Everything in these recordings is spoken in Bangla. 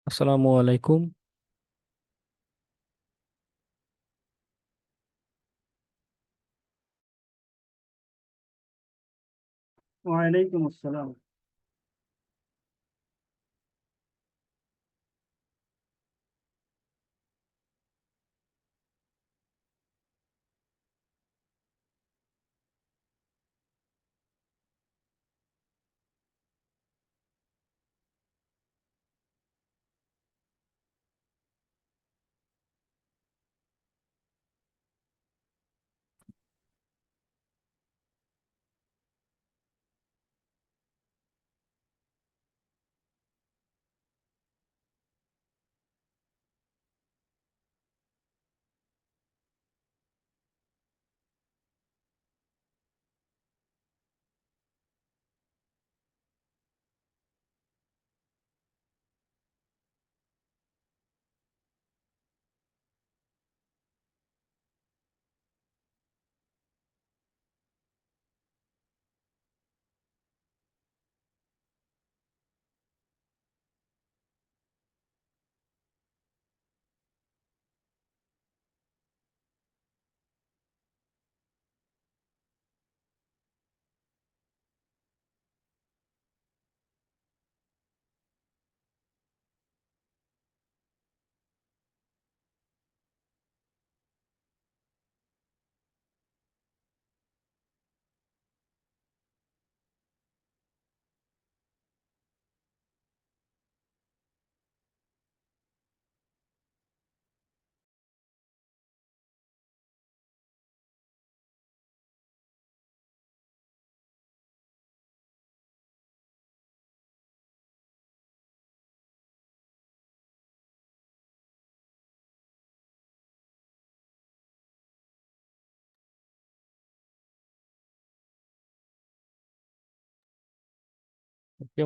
আসসালামু আলাইকুম। ওয়ালাইকুম আসসালাম।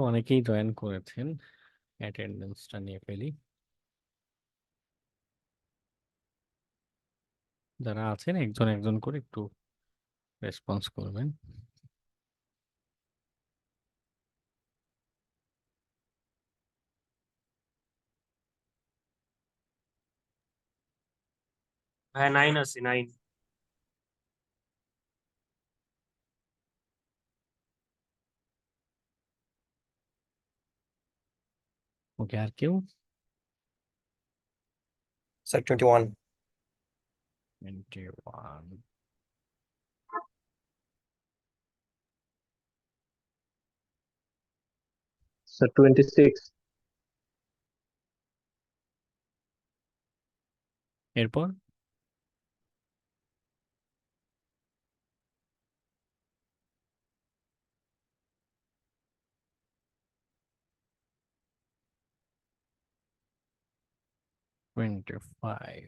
অনেকেই জয়েন করেছেন, অ্যাটেন্ডেন্সটা নিয়ে ফেলি। যারা আছেন একজন একজন করে একটু রেসপন্স করবেন। হ্যাঁ, 9 আছে, 9। ওকে, আর কেউ? Sir, 21. 21। So 26. এরপর? টোয়েন্টি-ফাইভ।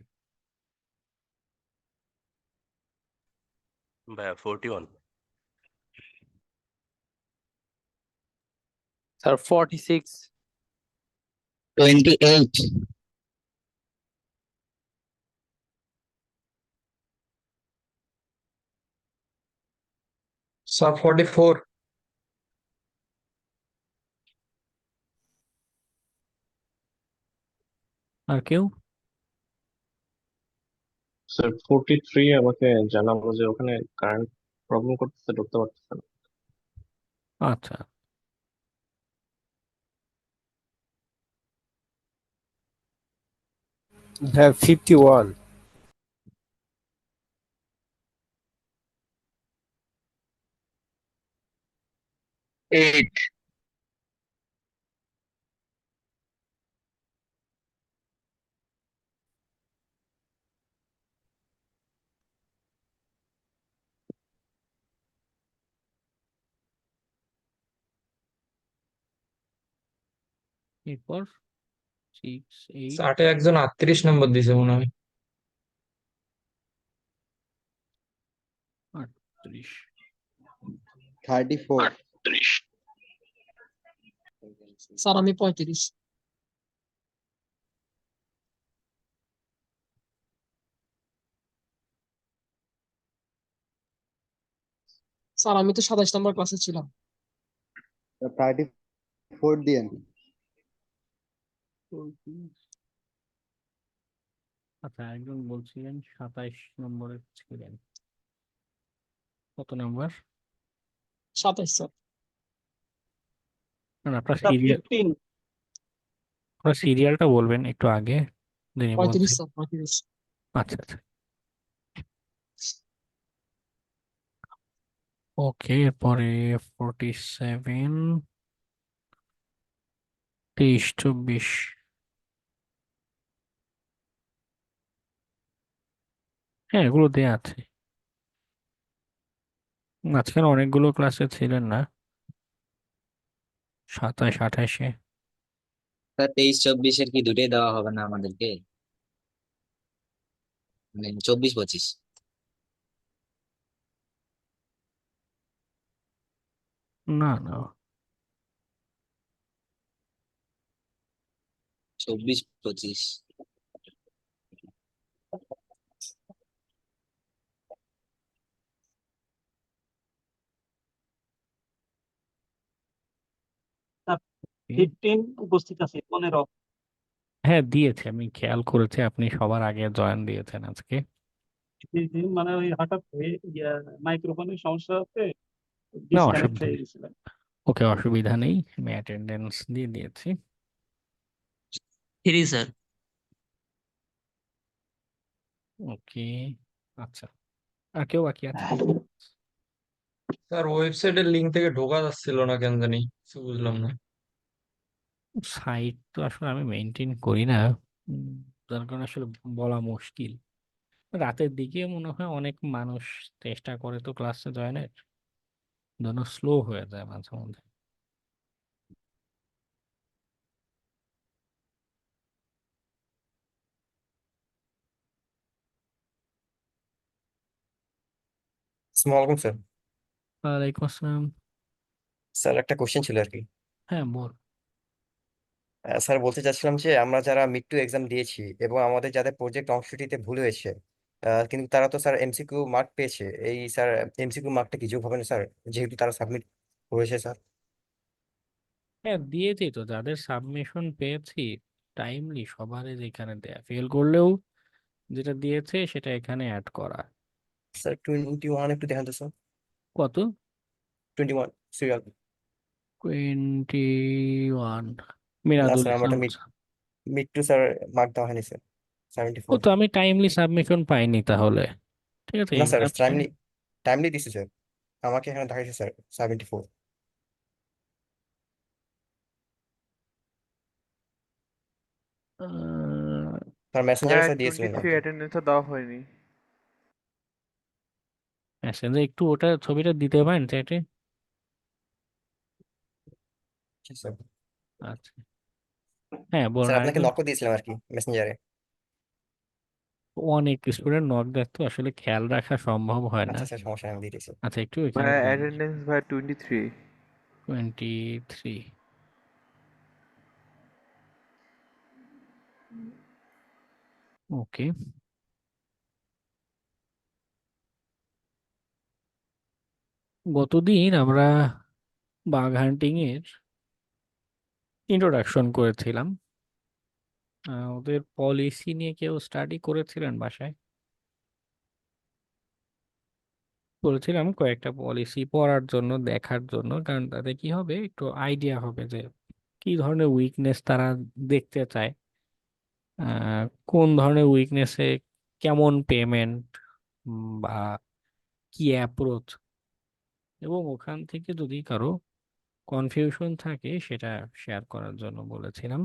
ভাইয়া 41। Sir, 46. 28. Sir, 44. আর কেউ? স্যার 43 আমাকে জানাবো যে ওখানে কারেন্ট প্রবলেম করতেছে, ঢুকতে পারতেছে না। আচ্ছা, Have 51. 8. এরপর 6, 8, চার্টে একজন 38 নম্বর দিছে মনে হয়। 38। 34। 38. স্যার আমি 35। স্যার আমি তো 27 নম্বর ক্লাসে ছিলাম। 34 দিয়েন। আচ্ছা, একজন বলছিলেন 27 নম্বরে ছিলেন, কত নম্বর? 27 স্যার। না, আপনার এটা 15। সিরিয়ালটা বলবেন একটু আগে, যিনি 35 বলছেন। স্যার, 35। আচ্ছা আচ্ছা, ওকে। এরপরে 47, 23, 24। হ্যাঁ, এগুলো দেয়া আছে। মাঝখানে অনেকগুলো ক্লাসে ছিলেন না, 27, 28-এ। স্যার 23-24 কি দুটোই দেওয়া হবে না আমাদেরকে, মানে 24-25? না না, 24-25। এই, 15 উপস্থিত আছে, 15। হ্যাঁ দিয়েছে, আমি খেয়াল করেছি আপনি সবার আগে জয়েন দিয়েছেন আজকে। জি জি, মানে ওই হঠাৎ মাইক্রোফোনের সমস্যা হচ্ছে, না, ডিসকানেক্ট অসুবিধা হয়ে নেই। গেছিল। ওকে, অসুবিধা নেই, আমি অ্যাটেন্ডেন্স দিয়ে দিয়েছি। 3 স্যার। ওকে, আচ্ছা, আর কেউ বাকি আছে? স্যার ওয়েবসাইটের লিঙ্ক থেকে ঢোকা যাচ্ছিল না কেন জানি, কিছু বুঝলাম না। সাইট তো আসলে আমি মেনটেন করি না, উম, যার কারণে আসলে বলা মুশকিল। রাতের দিকে মনে হয় অনেক মানুষ চেষ্টা করে তো ক্লাসে জয়েনের জন্য, স্লো হয়ে যায় মাঝে মধ্যে। আসসালামু আলাইকুম স্যার। ওয়ালাইকুম আসসালাম। স্যার একটা কোশ্চেন ছিল আর কি। হ্যাঁ বল। স্যার বলতে চাচ্ছিলাম যে আমরা যারা মিড টু এক্সাম দিয়েছি এবং আমাদের যাদের প্রজেক্ট অংশটিতে ভুল হয়েছে, কিন্তু তারা তো স্যার এমসিকিউ মার্ক পেয়েছে, এই স্যার এমসিকিউ মার্কটা কি যোগ হবে না স্যার, যেহেতু তারা সাবমিট করেছে স্যার? হ্যাঁ দিয়েছি তো, যাদের সাবমিশন পেয়েছি টাইমলি সবারই যেখানে দেয়া, ফেল করলেও যেটা দিয়েছে সেটা এখানে অ্যাড করা। স্যার 21 একটু দেখান তো স্যার। কত? 21 সিরিয়াল। 21 না মিরাদুল স্যার, আমারটা Islam. Mid mid two sir mark দেওয়া হয়নি স্যার, ও 74। তো আমি টাইমলি সাবমিশন পাইনি তাহলে। ঠিক আছে, না স্যার, এক্সাম টাইমলি টাইমলি দিছে স্যার, আমাকে এখানে দেখাইছে স্যার 74। স্যার মেসেঞ্জারে হ্যাঁ, স্যার দিয়েছিলেন 23 আমাকে। অ্যাটেন্ডেন্সটা দেওয়া হয়নি। মেসেঞ্জে একটু ওটা ছবিটা দিতে পারেন চ্যাটে। জি স্যার। আচ্ছা, হ্যাঁ বলুন স্যার আপনাকে আরেকজন। নকও দিয়েছিলাম আর কি মেসেঞ্জারে। অনেক স্টুডেন্ট নক দেয় তো, আসলে খেয়াল রাখা সম্ভব হয় না। আচ্ছা স্যার, সমস্যা নেই, আমি দিয়ে দিয়েছি। আচ্ছা, একটু এখানে ভাইয়া দিন। অ্যাটেন্ডেন্স ভাইয়া 23। 23। ওকে, গতদিন আমরা বাঘ হান্টিং এর ইন্ট্রোডাকশন করেছিলাম। ওদের পলিসি নিয়ে কেউ স্টাডি করেছিলেন বাসায়? বলেছিলাম কয়েকটা পলিসি পড়ার জন্য, দেখার জন্য, কারণ তাতে কি হবে, একটু আইডিয়া হবে যে কি ধরনের উইকনেস তারা দেখতে চায়, কোন ধরনের উইকনেসে কেমন পেমেন্ট বা কি অ্যাপ্রোচ, এবং ওখান থেকে যদি কারো কনফিউশন থাকে সেটা শেয়ার করার জন্য বলেছিলাম।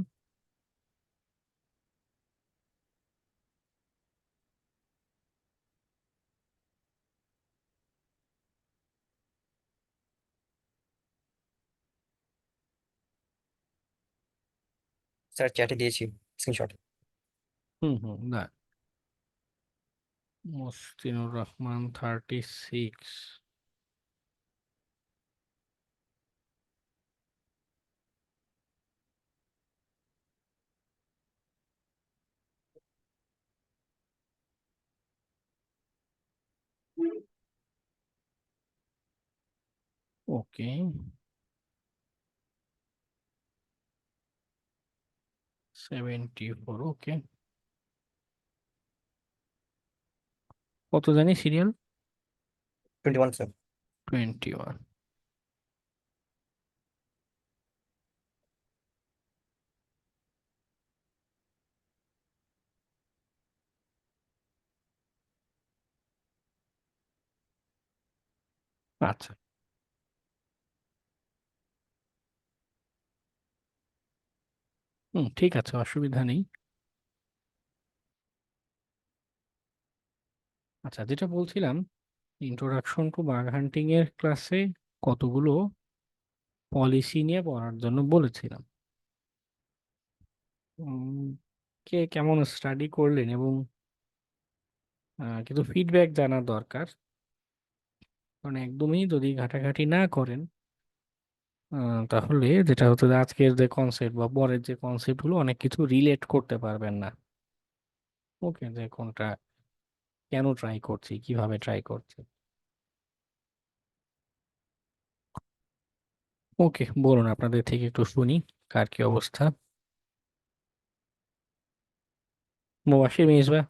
স্যার চ্যাটে দিয়েছি স্ক্রিনশট। হুম হুম, না, মুস্তিনুর রহমান 36। ওকে, 74, ওকে। কত জানি সিরিয়াল? 21 স্যার। 21। আচ্ছা, ঠিক আছে, অসুবিধা নেই। আচ্ছা, যেটা বলছিলাম, ইন্ট্রোডাকশন টু বাগ হান্টিং এর ক্লাসে কতগুলো পলিসি নিয়ে পড়ার জন্য বলেছিলাম। উম, কে কেমন স্টাডি করলেন, এবং কিন্তু ফিডব্যাক জানা দরকার, কারণ একদমই যদি ঘাটাঘাটি না করেন, তাহলে যেটা হচ্ছে যে আজকের যে কনসেপ্ট বা পরের যে কনসেপ্ট গুলো অনেক কিছু রিলেট করতে পারবেন না। ওকে, যে কোনটা কেন ট্রাই করছি, কিভাবে ট্রাই করছি। ওকে, বলুন, আপনাদের থেকে একটু শুনি কার কি অবস্থা। মুবাশির মিসবাহ,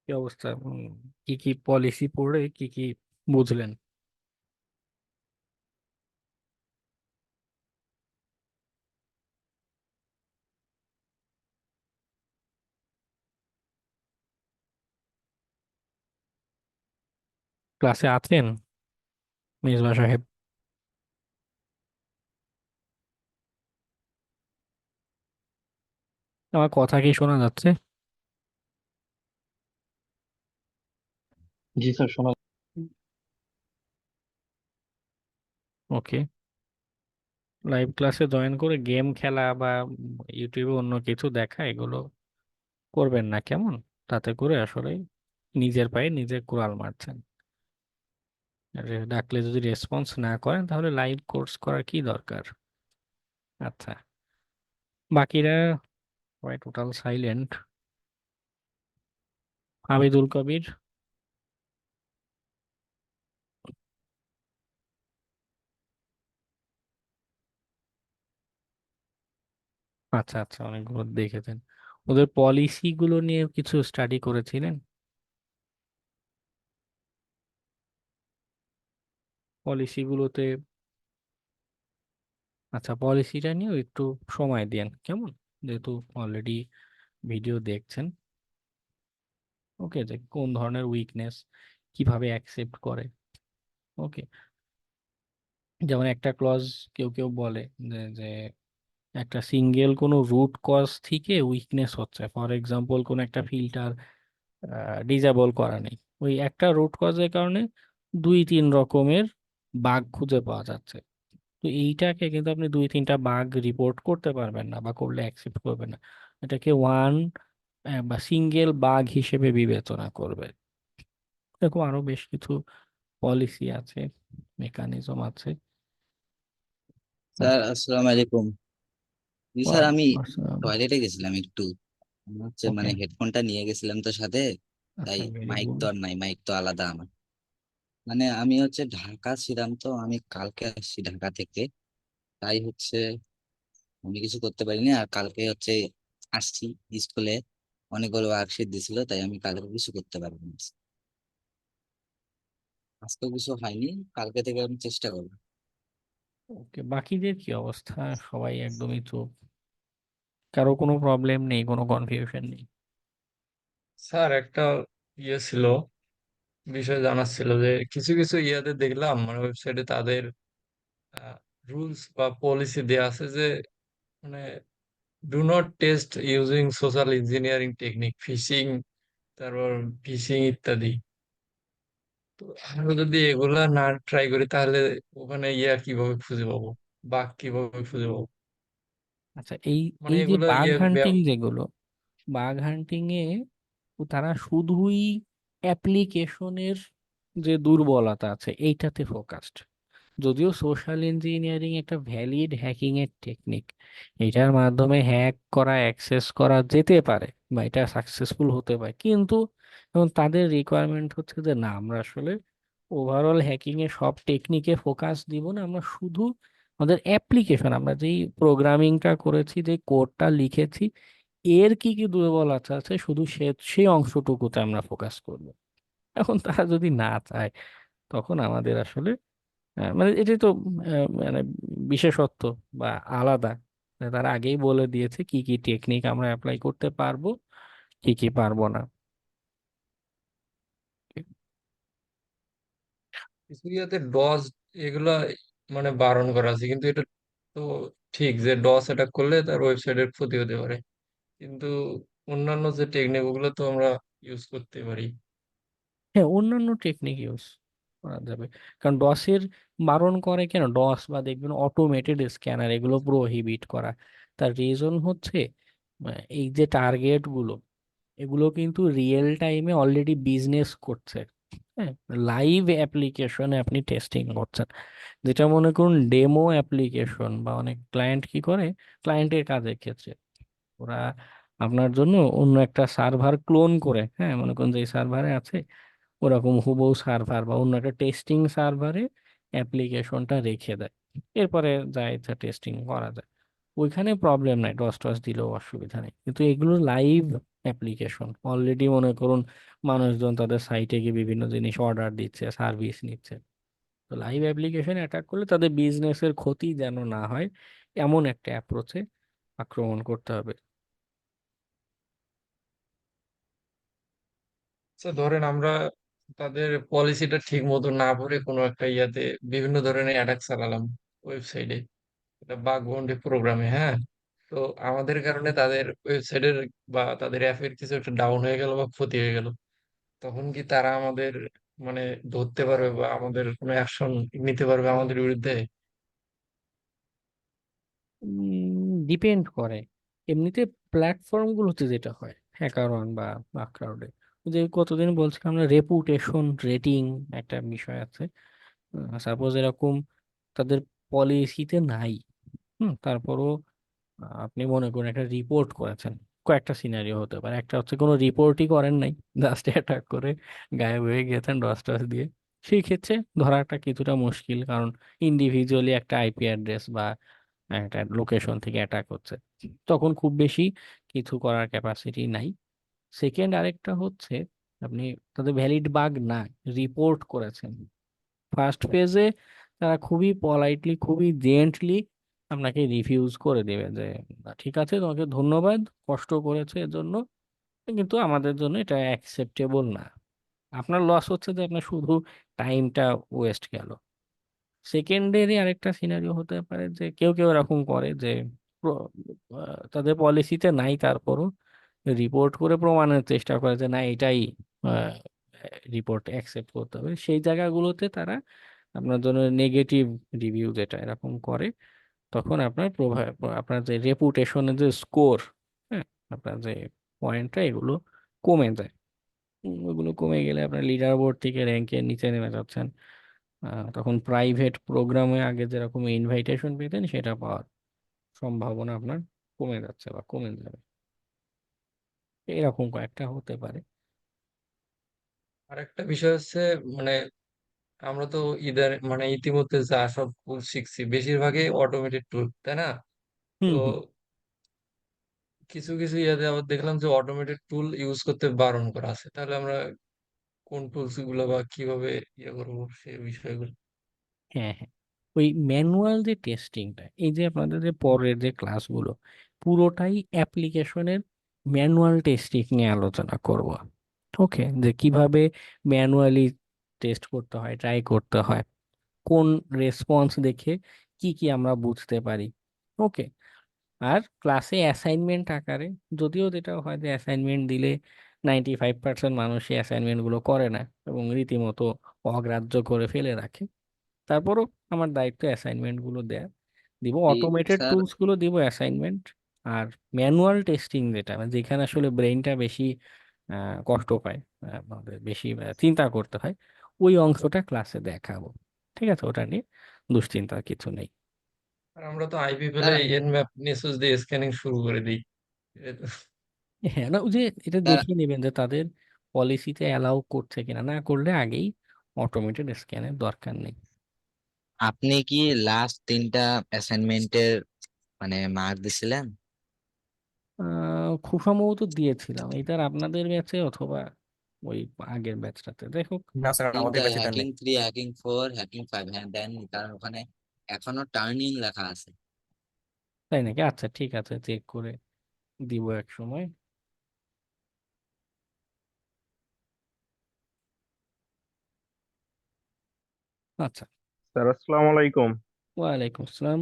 কি অবস্থা? কি কি পলিসি পড়ে কি কি বুঝলেন? ক্লাসে আছেন মিসবাহ সাহেব? আমার কথা কি শোনা যাচ্ছে? জি স্যার, শোনা। ওকে, লাইভ ক্লাসে জয়েন করে গেম খেলা বা ইউটিউবে অন্য কিছু দেখা এগুলো করবেন না, কেমন? তাতে করে আসলে নিজের পায়ে নিজে কুড়াল মারছেন। ডাকলে যদি রেসপন্স না করেন তাহলে লাইভ কোর্স করার কি দরকার? আচ্ছা, বাকিরা সবাই টোটাল সাইলেন্ট। আবিদুল কবির? আচ্ছা আচ্ছা, অনেকগুলো দেখেছেন। ওদের পলিসি গুলো নিয়ে কিছু স্টাডি করেছিলেন? পলিসি গুলোতে, আচ্ছা, পলিসিটা নিয়েও একটু সময় দেন, কেমন? যেহেতু অলরেডি ভিডিও দেখছেন। ওকে, যে কোন ধরনের উইকনেস কিভাবে অ্যাকসেপ্ট করে। ওকে, যেমন একটা ক্লজ কেউ কেউ বলে যে যে একটা সিঙ্গেল কোনো রুট কজ থেকে উইকনেস হচ্ছে, ফর এক্সাম্পল কোন একটা ফিল্টার ডিজেবল করা নেই, ওই একটা রুট কজের কারণে দুই তিন রকমের বাগ খুঁজে পাওয়া যাচ্ছে। তো এইটাকে কিন্তু আপনি দুই তিনটা বাগ রিপোর্ট করতে পারবেন না, বা করলে অ্যাকসেপ্ট করবেন না। এটাকে ওয়ান বা সিঙ্গেল বাগ হিসেবে বিবেচনা করবে। এরকম আরো বেশ কিছু পলিসি আছে, মেকানিজম আছে। স্যার আসসালামু আলাইকুম। জি স্যার, আমি ওয়ালাইকুম আসসালাম। টয়লেটে গেছিলাম একটু। আমার হচ্ছে ওকে, মানে হেডফোনটা নিয়ে গেছিলাম তো সাথে, তাই আচ্ছা, ভেরি মাইক গুড। তো আর নাই, মাইক তো আলাদা আমার। মানে আমি হচ্ছে ঢাকা ছিলাম, তো আমি কালকে আসছি ঢাকা থেকে, তাই হচ্ছে আমি কিছু করতে পারিনি। আর কালকে হচ্ছে আসছি স্কুলে, অনেকগুলো ওয়ার্কশিট দিছিল, তাই আমি কালকে কিছু করতে পারবো না। আজকেও কিছু হয়নি, কালকে থেকে আমি চেষ্টা করবো। ওকে, বাকিদের কি অবস্থা? সবাই একদমই চুপ, কারো কোনো প্রবলেম নেই, কোনো কনফিউশন নেই? স্যার একটা ছিল, বিষয় জানার ছিল যে কিছু কিছু ইয়াতে দেখলাম মানে ওয়েবসাইটে তাদের রুলস বা পলিসি দেয়া আছে যে মানে do not test using social engineering technique, phishing, তারপর ফিশিং ইত্যাদি। তো আমরা যদি এগুলা না ট্রাই করি তাহলে ওখানে ইয়া কিভাবে খুঁজে পাবো, বাঘ কিভাবে খুঁজে পাবো? আচ্ছা, এই মানে এই যে এগুলা বাগ ইয়ে হান্টিং যেগুলো, বাগ হান্টিং এ তারা শুধুই অ্যাপ্লিকেশনের যে দুর্বলতা আছে এইটাতে ফোকাসড। যদিও সোশ্যাল ইঞ্জিনিয়ারিং একটা ভ্যালিড হ্যাকিং এর টেকনিক, এটার মাধ্যমে হ্যাক করা, অ্যাক্সেস করা যেতে পারে, বা এটা সাকসেসফুল হতে পারে, কিন্তু এখন তাদের রিকোয়ারমেন্ট হচ্ছে যে না, আমরা আসলে ওভারঅল হ্যাকিং এর সব টেকনিকে ফোকাস দিব না, আমরা শুধু আমাদের অ্যাপ্লিকেশন, আমরা যেই প্রোগ্রামিংটা করেছি, যে কোডটা লিখেছি, এর কি কি দুর্বলতা আছে শুধু সেই অংশটুকুতে আমরা ফোকাস করব। এখন তারা যদি না চায়, তখন আমাদের আসলে মানে এটাই তো মানে বিশেষত্ব বা আলাদা। তারা আগেই বলে দিয়েছে কি কি টেকনিক আমরা অ্যাপ্লাই করতে পারবো, কি কি পারবো না। কিছু ইয়াতে ডস এগুলা মানে বারণ করা আছে, কিন্তু এটা তো ঠিক যে ডস অ্যাটাক করলে তার ওয়েবসাইটের ক্ষতি হতে পারে, কিন্তু অন্যান্য যে টেকনিক ওগুলো তো আমরা ইউজ করতে পারি। হ্যাঁ, অন্যান্য টেকনিক ইউজ করা যাবে। কারণ ডসের বারণ করে কেন, ডস বা দেখবেন অটোমেটেড স্ক্যানার, এগুলো প্রোহিবিট করা। তার রিজন হচ্ছে এই যে টার্গেট গুলো, এগুলো কিন্তু রিয়েল টাইমে অলরেডি বিজনেস করছে। হ্যাঁ, লাইভ অ্যাপ্লিকেশনে আপনি টেস্টিং করছেন। যেটা মনে করুন ডেমো অ্যাপ্লিকেশন, বা অনেক ক্লায়েন্ট কি করে, ক্লায়েন্টের কাজের ক্ষেত্রে ওরা আপনার জন্য অন্য একটা সার্ভার ক্লোন করে, হ্যাঁ মনে করুন যে সার্ভারে আছে ওরকম হুবহু সার্ভার বা অন্য একটা টেস্টিং সার্ভারে অ্যাপ্লিকেশনটা রেখে দেয়, এরপরে যা ইচ্ছা টেস্টিং করা যায়। ওইখানে প্রবলেম নাই, ডস টস দিলেও অসুবিধা নেই। কিন্তু এগুলো লাইভ অ্যাপ্লিকেশন, অলরেডি মনে করুন মানুষজন তাদের সাইটে গিয়ে বিভিন্ন জিনিস অর্ডার দিচ্ছে, সার্ভিস নিচ্ছে। তো লাইভ অ্যাপ্লিকেশন অ্যাটাক করলে তাদের বিজনেসের ক্ষতি যেন না হয়, এমন একটা অ্যাপ্রোচে আক্রমণ করতে হবে। আচ্ছা ধরেন আমরা তাদের পলিসিটা ঠিক মতো না পড়ে কোনো একটা ইয়াতে বিভিন্ন ধরনের অ্যাটাক চালালাম ওয়েবসাইটে, এটা বাগ বাউন্ডি প্রোগ্রামে, হ্যাঁ। তো আমাদের কারণে তাদের ওয়েবসাইটের বা তাদের অ্যাপের কিছু একটা ডাউন হয়ে গেল বা ক্ষতি হয়ে গেল, তখন কি তারা আমাদের মানে ধরতে পারবে বা আমাদের কোনো অ্যাকশন নিতে পারবে আমাদের বিরুদ্ধে? ডিপেন্ড করে। এমনিতে প্ল্যাটফর্মগুলোতে যেটা হয়, হ্যাকারন বা ক্রাউডে, যে কতদিন বলছিলাম আমরা রেপুটেশন রেটিং একটা বিষয় আছে। সাপোজ এরকম তাদের পলিসিতে নাই, তারপরও আপনি মনে করুন একটা রিপোর্ট করেছেন। কয়েকটা সিনারিও হতে পারে, একটা হচ্ছে কোনো রিপোর্টই করেন নাই, জাস্ট অ্যাটাক করে গায়েব হয়ে গেছেন ডস টস দিয়ে। সেই ক্ষেত্রে ধরাটা কিছুটা মুশকিল, কারণ ইন্ডিভিজুয়ালি একটা আইপি অ্যাড্রেস বা একটা লোকেশন থেকে অ্যাটাক হচ্ছে, তখন খুব বেশি কিছু করার ক্যাপাসিটি নাই। সেকেন্ড আরেকটা হচ্ছে, আপনি তাদের ভ্যালিড বাগ না রিপোর্ট করেছেন, ফার্স্ট পেজে তারা খুবই পলাইটলি, খুবই জেন্টলি আপনাকে রিফিউজ করে দেবে যে "না, ঠিক আছে, তোমাকে ধন্যবাদ, কষ্ট করেছে এর জন্য, কিন্তু আমাদের জন্য এটা অ্যাকসেপ্টেবল না"। আপনার লস হচ্ছে যে আপনার শুধু টাইমটা ওয়েস্ট গেল। সেকেন্ডারি আরেকটা সিনারিও হতে পারে যে কেউ কেউ এরকম করে যে তাদের পলিসিতে নাই, তারপরও রিপোর্ট করে প্রমাণের চেষ্টা করে যে না, এটাই রিপোর্ট অ্যাকসেপ্ট করতে হবে। সেই জায়গাগুলোতে তারা আপনার জন্য নেগেটিভ রিভিউ যেটা এরকম করে, তখন আপনার আপনার যে রেপুটেশনের যে স্কোর, হ্যাঁ, আপনার যে পয়েন্টটা, এগুলো কমে যায়। ওগুলো কমে গেলে আপনার লিডার বোর্ড থেকে র্যাঙ্কের নিচে নেমে যাচ্ছেন। তখন প্রাইভেট প্রোগ্রামে আগে যেরকম ইনভাইটেশন পেতেন, সেটা পাওয়ার সম্ভাবনা আপনার কমে যাচ্ছে বা কমে যাবে। এরকম কয়েকটা হতে পারে। আর একটা বিষয় হচ্ছে মানে আমরা তো মানে ইতিমধ্যে যা সব টুল শিখছি বেশিরভাগই অটোমেটেড টুল, তাই না? তো হুম হুম। কিছু কিছু ইয়াতে আবার দেখলাম যে অটোমেটেড টুল ইউজ করতে বারণ করা আছে, তাহলে আমরা কোন টুলস গুলো বা কিভাবে ইয়ে করবো সেই বিষয়গুলো? হ্যাঁ হ্যাঁ, ওই ম্যানুয়াল যে টেস্টিংটা, এই যে আপনাদের যে পরের যে ক্লাসগুলো, পুরোটাই অ্যাপ্লিকেশনের ম্যানুয়াল টেস্টিং নিয়ে আলোচনা করব। ওকে, যে কিভাবে ম্যানুয়ালি টেস্ট করতে হয়, ট্রাই করতে হয়, কোন রেসপন্স দেখে কি কি আমরা বুঝতে পারি। ওকে। আর ক্লাসে অ্যাসাইনমেন্ট আকারে, যদিও যেটা হয় যে অ্যাসাইনমেন্ট দিলে 95% মানুষই অ্যাসাইনমেন্টগুলো করে না এবং রীতিমতো অগ্রাহ্য করে ফেলে রাখে, তারপরও আমার দায়িত্ব অ্যাসাইনমেন্টগুলো দেয়া। দিব এই অটোমেটেড স্যার, টুলসগুলো, দিব অ্যাসাইনমেন্ট। আর ম্যানুয়াল টেস্টিং যেটা, মানে যেখানে আসলে ব্রেইনটা বেশি কষ্ট পায়, আমাদের বেশি চিন্তা করতে হয়, ওই অংশটা ক্লাসে দেখাবো। ঠিক আছে, ওটা নিয়ে দুশ্চিন্তার কিছু নেই। আর আমরা তো আইপি পেলে স্যার, এনম্যাপ মেসেজ দিয়ে স্ক্যানিং শুরু করে দিই। হ্যাঁ, না ওই যে এটা স্যার, দেখিয়ে নেবেন যে তাদের পলিসিতে অ্যালাউ করছে কিনা, না করলে আগেই অটোমেটেড স্ক্যানের দরকার নেই। আপনি কি লাস্ট 3টা অ্যাসাইনমেন্টের মানে মার্ক দিছিলেন? খুব সম্ভবত দিয়েছিলাম এটার আপনাদের ব্যাচে অথবা ওই আগের ব্যাচটাতে, যাই হোক। না স্যার, আমাদের 3টা ব্যাচে দেন হ্যাকিং নাই। 3, হ্যাকিং 4, হ্যাকিং 5, হ্যাঁ দেননি, কারণ ওখানে এখনো টার্নিং লেখা আছে। তাই নাকি? আচ্ছা ঠিক আছে, চেক করে দিব এক সময়। আচ্ছা। স্যার আসসালামু আলাইকুম। ওয়ালাইকুম আসসালাম।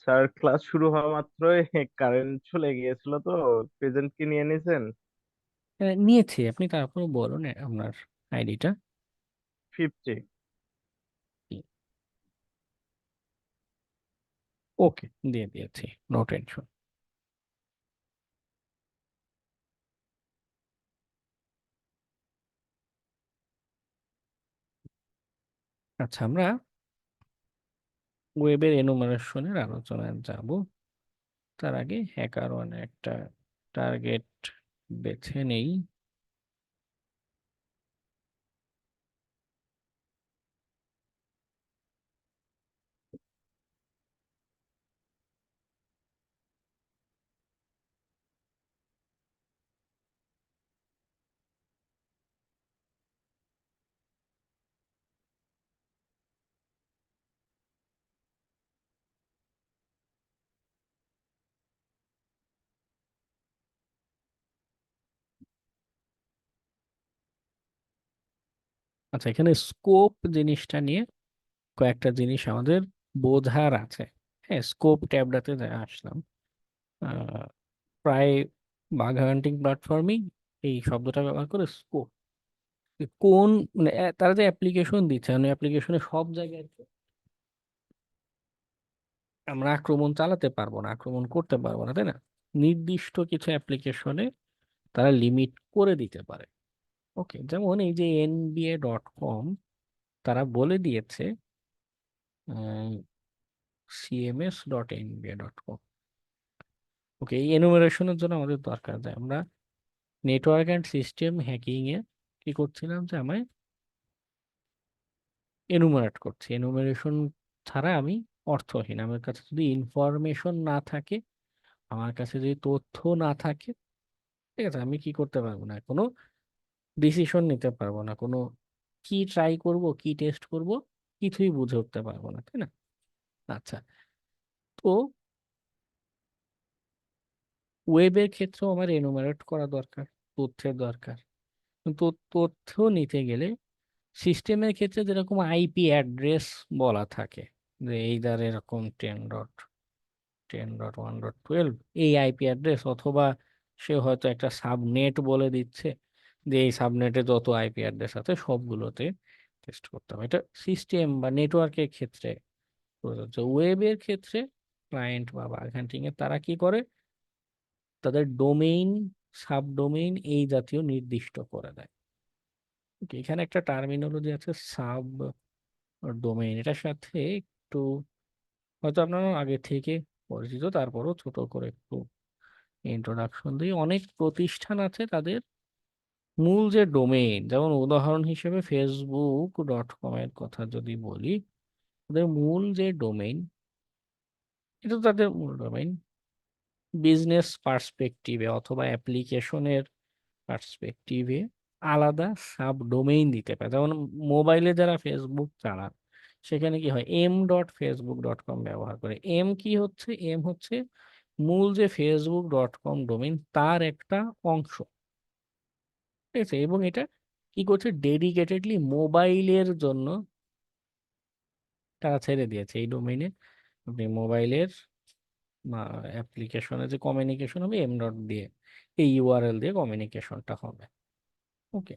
স্যার ক্লাস শুরু হওয়া মাত্রই কারেন্ট চলে গিয়েছিল, তো প্রেজেন্ট কি নিয়ে নিয়েছেন? নিয়েছি, আপনি তারপর বলুন আপনার আইডিটা। 50। ওকে, দিয়ে দিয়েছি, নো টেনশন। আচ্ছা, আমরা ওয়েবের এনুমারেশনের আলোচনায় যাব। তার আগে হ্যাকার ওয়ানে একটা টার্গেট বেছে নেই। আচ্ছা, এখানে স্কোপ জিনিসটা নিয়ে কয়েকটা জিনিস আমাদের বোঝার আছে। হ্যাঁ, স্কোপ ট্যাবটাতে আসলাম। আহ, প্রায় বাগ হান্টিং প্ল্যাটফর্মিং এই শব্দটা ব্যবহার করে স্কোপ কোন, মানে তারা যে অ্যাপ্লিকেশন দিচ্ছে, মানে অ্যাপ্লিকেশনে সব জায়গায় তো আমরা আক্রমণ চালাতে পারবো না, আক্রমণ করতে পারবো না, তাই না? নির্দিষ্ট কিছু অ্যাপ্লিকেশনে তারা লিমিট করে দিতে পারে। ওকে, যেমন এই যে NBA.com, তারা বলে দিয়েছে cms.nba.com। ওকে, এই এনুমারেশনের জন্য আমাদের দরকার যায়, আমরা নেটওয়ার্ক অ্যান্ড সিস্টেম হ্যাকিং এ কি করছিলাম যে আমি এনুমারেট করছি। এনুমারেশন ছাড়া আমি অর্থহীন, আমার কাছে যদি ইনফরমেশন না থাকে, আমার কাছে যদি তথ্য না থাকে, ঠিক আছে, আমি কি করতে পারবো না, কোনো ডিসিশন নিতে পারবো না, কোনো কি ট্রাই করব, কি টেস্ট করব, কিছুই বুঝে উঠতে পারবো না, তাই না? আচ্ছা, তো ওয়েবের ক্ষেত্রেও আমার এনুমারেট করা দরকার, তথ্যের দরকার। কিন্তু তথ্য নিতে গেলে সিস্টেমের ক্ষেত্রে যেরকম আইপি অ্যাড্রেস বলা থাকে, যে এইদার এরকম 10.10.1.12 এই আইপি অ্যাড্রেস, অথবা সে হয়তো একটা সাবনেট বলে দিচ্ছে যে এই সাবনেটে যত আইপি অ্যাড্রেস আছে সবগুলোতে টেস্ট করতে হবে। এটা সিস্টেম বা নেটওয়ার্কের ক্ষেত্রে প্রযোজ্য। ওয়েবের ক্ষেত্রে ক্লায়েন্ট বা বাগ হান্টিং এ তারা কি করে, তাদের ডোমেইন, সাবডোমেইন এই জাতীয় নির্দিষ্ট করে দেয়। Okay, এখানে একটা টার্মিনোলজি আছে, সাব ডোমেইন। এটার সাথে একটু হয়তো আপনারা আগে থেকে পরিচিত, তারপরও ছোট করে একটু ইন্ট্রোডাকশন দিই। অনেক প্রতিষ্ঠান আছে, তাদের মূল যে ডোমেইন, যেমন উদাহরণ হিসেবে facebook.com এর কথা যদি বলি, তাদের মূল যে ডোমেইন, এটা তো তাদের মূল ডোমেইন। বিজনেস পার্সপেক্টিভে অথবা অ্যাপ্লিকেশনের পার্সপেক্টিভে আলাদা সাব ডোমেইন দিতে পারে। যেমন মোবাইলে যারা ফেসবুক চালান, সেখানে কি হয়, m.facebook.com ব্যবহার করে। এম কি হচ্ছে? এম হচ্ছে মূল যে facebook.com ডোমেইন, তার একটা অংশ, ঠিক আছে? এবং এটা কি করছে, ডেডিকেটেডলি মোবাইলের জন্য তারা ছেড়ে দিয়েছে এই ডোমেইনে। আপনি মোবাইলের অ্যাপ্লিকেশনে যে কমিউনিকেশন হবে, m. দিয়ে, এই ইউআরএল দিয়ে কমিউনিকেশনটা হবে। ওকে,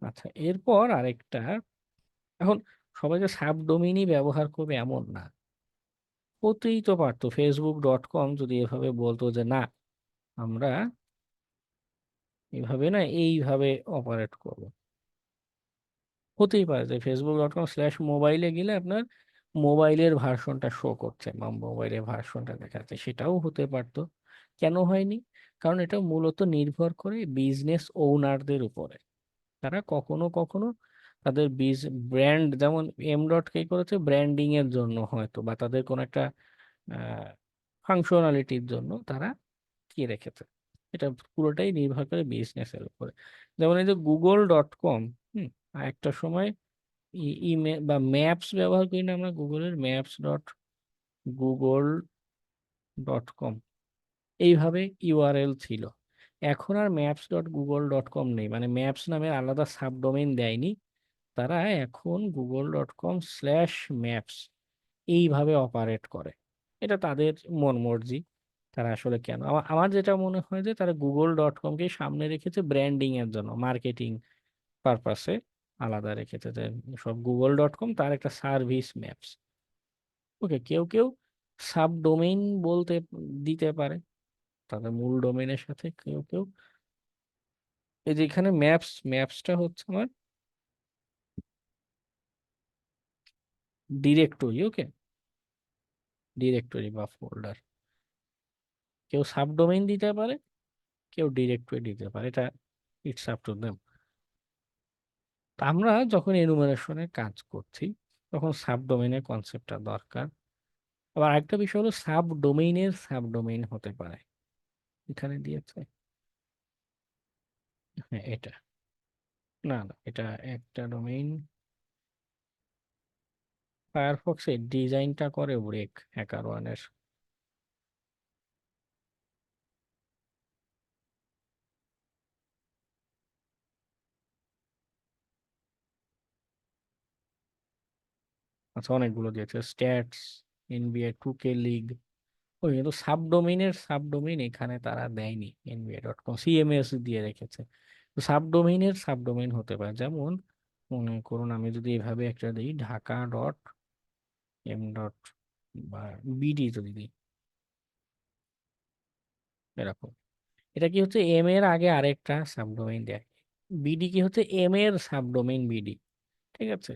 আচ্ছা, এরপর আরেকটা, এখন সবাই যে সাবডোমেইনই ব্যবহার করবে এমন না। হতেই তো পারতো facebook.com যদি এভাবে বলতো যে না, আমরা এভাবে না, এইভাবে অপারেট করব। হতেই পারে যে facebook.com/মোবাইলে গেলে আপনার মোবাইলের ভার্সনটা শো করছে বা মোবাইলের ভার্সনটা দেখাচ্ছে, সেটাও হতে পারতো। কেন হয়নি? কারণ এটা মূলত নির্ভর করে বিজনেস ওনারদের উপরে। তারা কখনো কখনো তাদের ব্র্যান্ড, যেমন এম ডট কি করেছে ব্র্যান্ডিং এর জন্য হয়তো, বা তাদের কোনো একটা ফাংশনালিটির জন্য তারা কি রেখেছে। এটা পুরোটাই নির্ভর করে বিজনেসের উপরে। যেমন এই যে google.com, একটা সময় ইমেল বা ম্যাপস ব্যবহার করি না আমরা, গুগলের maps.google.com, এইভাবে ইউআরএল ছিল। এখন আর maps.google.com নেই, মানে ম্যাপস নামের আলাদা সাবডোমেইন দেয়নি তারা, এখন google.com/maps এইভাবে অপারেট করে। এটা তাদের মন মর্জি, তারা আসলে কেন। আমার যেটা মনে হয় যে তারা google.com-কে সামনে রেখেছে ব্র্যান্ডিং এর জন্য, মার্কেটিং পারপাসে আলাদা রেখেছে, যে সব google.com তার একটা সার্ভিস ম্যাপস। ওকে, কেউ কেউ সাব ডোমেইন বলতে দিতে পারে তাদের মূল ডোমেইনের সাথে, কেউ কেউ এই যে এখানে ম্যাপসটা হচ্ছে আমার ডিরেক্টরি। ওকে, ডিরেক্টরি বা ফোল্ডার, কেউ সাবডোমেইন দিতে পারে, কেউ ডিরেক্টরি দিতে পারে, এটা ইটস আপ টু দেম। আমরা যখন এনুমারেশনে কাজ করছি তখন সাবডোমেইনের কনসেপ্টটা দরকার। আবার একটা বিষয় হলো সাবডোমেইনের সাবডোমেইন হতে পারে, এখানে দিয়েছে, হ্যাঁ এটা, না না এটা একটা ডোমেইন। ফায়ারফক্সের ডিজাইনটা করে ব্রেক HackerOne-এর। আচ্ছা, অনেকগুলো দিয়েছে, স্ট্যাটস, NBA 2K লিগ। ওই কিন্তু সাবডোমেইনের সাবডোমেইন এখানে তারা দেয়নি, NBA.com CMS দিয়ে রেখেছে। তো সাবডোমেইনের সাবডোমেইন হতে পারে, যেমন মনে করুন আমি যদি এভাবে একটা দিই ঢাকা.m. বা বিডি যদি দিই এরকম, এটা কি হচ্ছে এম এর আগে আরেকটা সাবডোমেইন দেয়, বিডি কি হচ্ছে এম এর সাবডোমেইন বিডি, ঠিক আছে।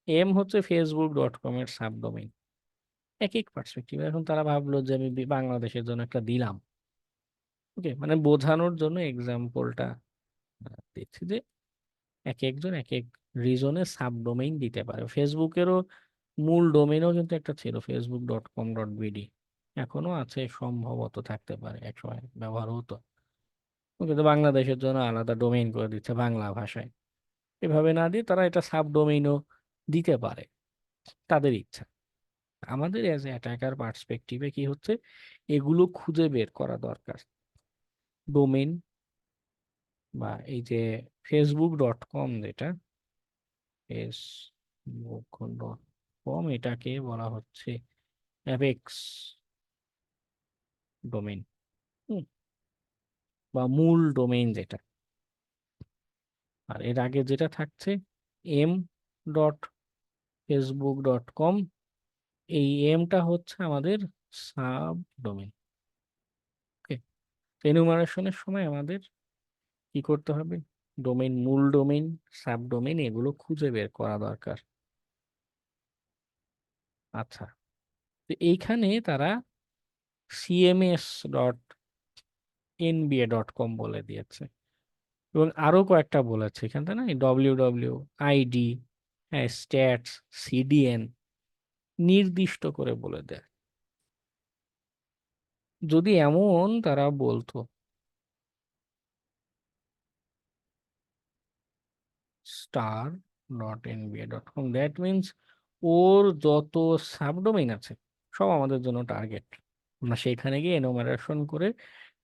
এম হচ্ছে facebook.com এর সাবডোমেইন, এক এক পার্সপেক্টিভ। এখন তারা ভাবলো যে আমি বাংলাদেশের জন্য একটা দিলাম, ওকে, মানে বোঝানোর জন্য এক্সাম্পলটা দিচ্ছি যে এক একজন এক এক রিজনে সাবডোমেইন দিতে পারে। ফেসবুকেরও মূল ডোমেইনও কিন্তু একটা ছিল facebook.com.bd, এখনো আছে, সম্ভবত থাকতে পারে, একসময় ব্যবহার হতো। ওকে, তো বাংলাদেশের জন্য আলাদা ডোমেইন করে দিচ্ছে বাংলা ভাষায়। এভাবে না দিয়ে তারা এটা সাবডোমেইনও দিতে পারে, তাদের ইচ্ছা। আমাদের এজ এ অ্যাটাকার পার্সপেক্টিভে কি হচ্ছে, এগুলো খুঁজে বের করা দরকার। ডোমেইন বা এই যে facebook.com, যেটা facebook.com, এটাকে বলা হচ্ছে অ্যাপেক্স ডোমেইন, বা মূল ডোমেইন যেটা। আর এর আগে যেটা থাকছে m.facebook.com, এই এমটা হচ্ছে আমাদের সাব ডোমেইন। ওকে, এনুমারেশনের সময় আমাদের কি করতে হবে, ডোমেইন, মূল ডোমেইন, সাব ডোমেইন এগুলো খুঁজে বের করা দরকার। আচ্ছা, তো এইখানে তারা cms.nba.com বলে দিয়েছে, এবং আরো কয়েকটা বলেছে এখান থেকে না, www.id, হ্যাঁ, স্ট্যাটস, সিডিএন নির্দিষ্ট করে বলে দেয়। যদি এমন তারা বলতো star.nba.com, দ্যাট মিনস ওর যত সাবডোমেইন আছে সব আমাদের জন্য টার্গেট, আমরা সেইখানে গিয়ে এনুমারেশন করে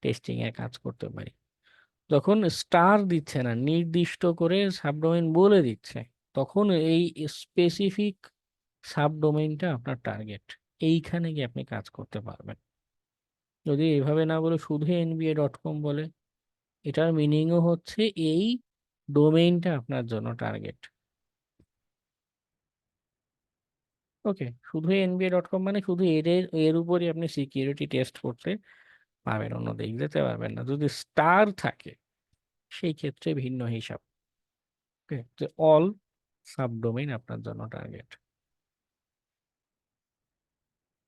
টেস্টিং এর কাজ করতে পারি। যখন স্টার দিচ্ছে না, নির্দিষ্ট করে সাবডোমেইন বলে দিচ্ছে, তখন এই স্পেসিফিক সাবডোমেইনটা আপনার টার্গেট, এইখানে গিয়ে আপনি কাজ করতে পারবেন। যদি এইভাবে না বলে শুধু nba.com বলে, এটার মিনিংও হচ্ছে এই ডোমেইনটা আপনার জন্য টার্গেট। ওকে, শুধু nba.com মানে শুধু এর উপরই আপনি সিকিউরিটি টেস্ট করতে পারবেন, অন্য দিক যেতে পারবেন না। যদি স্টার থাকে সেই ক্ষেত্রে ভিন্ন হিসাব। ওকে, যে অল সাবডোমেইন আপনার জন্য টার্গেট।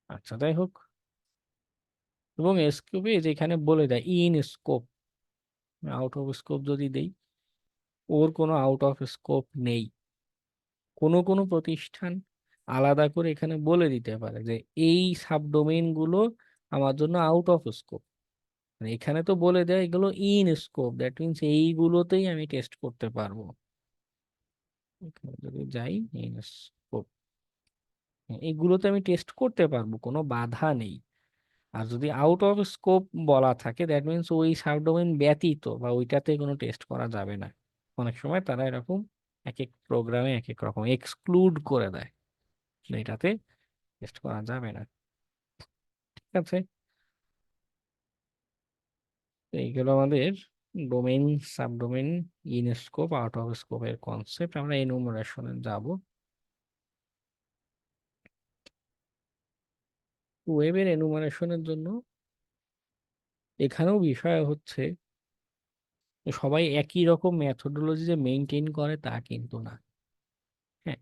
আচ্ছা, যাই হোক, এবং স্কোপে যেখানে বলে দেয় in scope, out of scope যদি দেই, ওর কোনো আউট অফ স্কোপ নেই, কোনো কোনো প্রতিষ্ঠান আলাদা করে এখানে বলে দিতে পারে যে এই সাবডোমেইন গুলো আমার জন্য আউট অফ স্কোপ। মানে এখানে তো বলে দেয় এগুলো ইন স্কোপ, দ্যাট মিনস এইগুলোতেই আমি টেস্ট করতে পারবো। এখানে যদি যাই ইন স্কোপ, এইগুলোতে আমি টেস্ট করতে পারবো, কোনো বাধা নেই। আর যদি আউট অফ স্কোপ বলা থাকে দ্যাট মিনস ওই সাবডোমেইন ব্যতীত বা ওইটাতে কোনো টেস্ট করা যাবে না। অনেক সময় তারা এরকম এক এক প্রোগ্রামে এক এক রকম এক্সক্লুড করে দেয় যে এটাতে টেস্ট করা যাবে না। ঠিক আছে, তো এইগুলো আমাদের domain, subdomain, in scope, out of স্কোপের কনসেপ্ট। আমরা এনুমারেশনে যাব। ওয়েবের এনুমারেশনের জন্য এখানেও বিষয় হচ্ছে সবাই একই রকম মেথোডোলজি যে মেনটেন করে তা কিন্তু না। হ্যাঁ,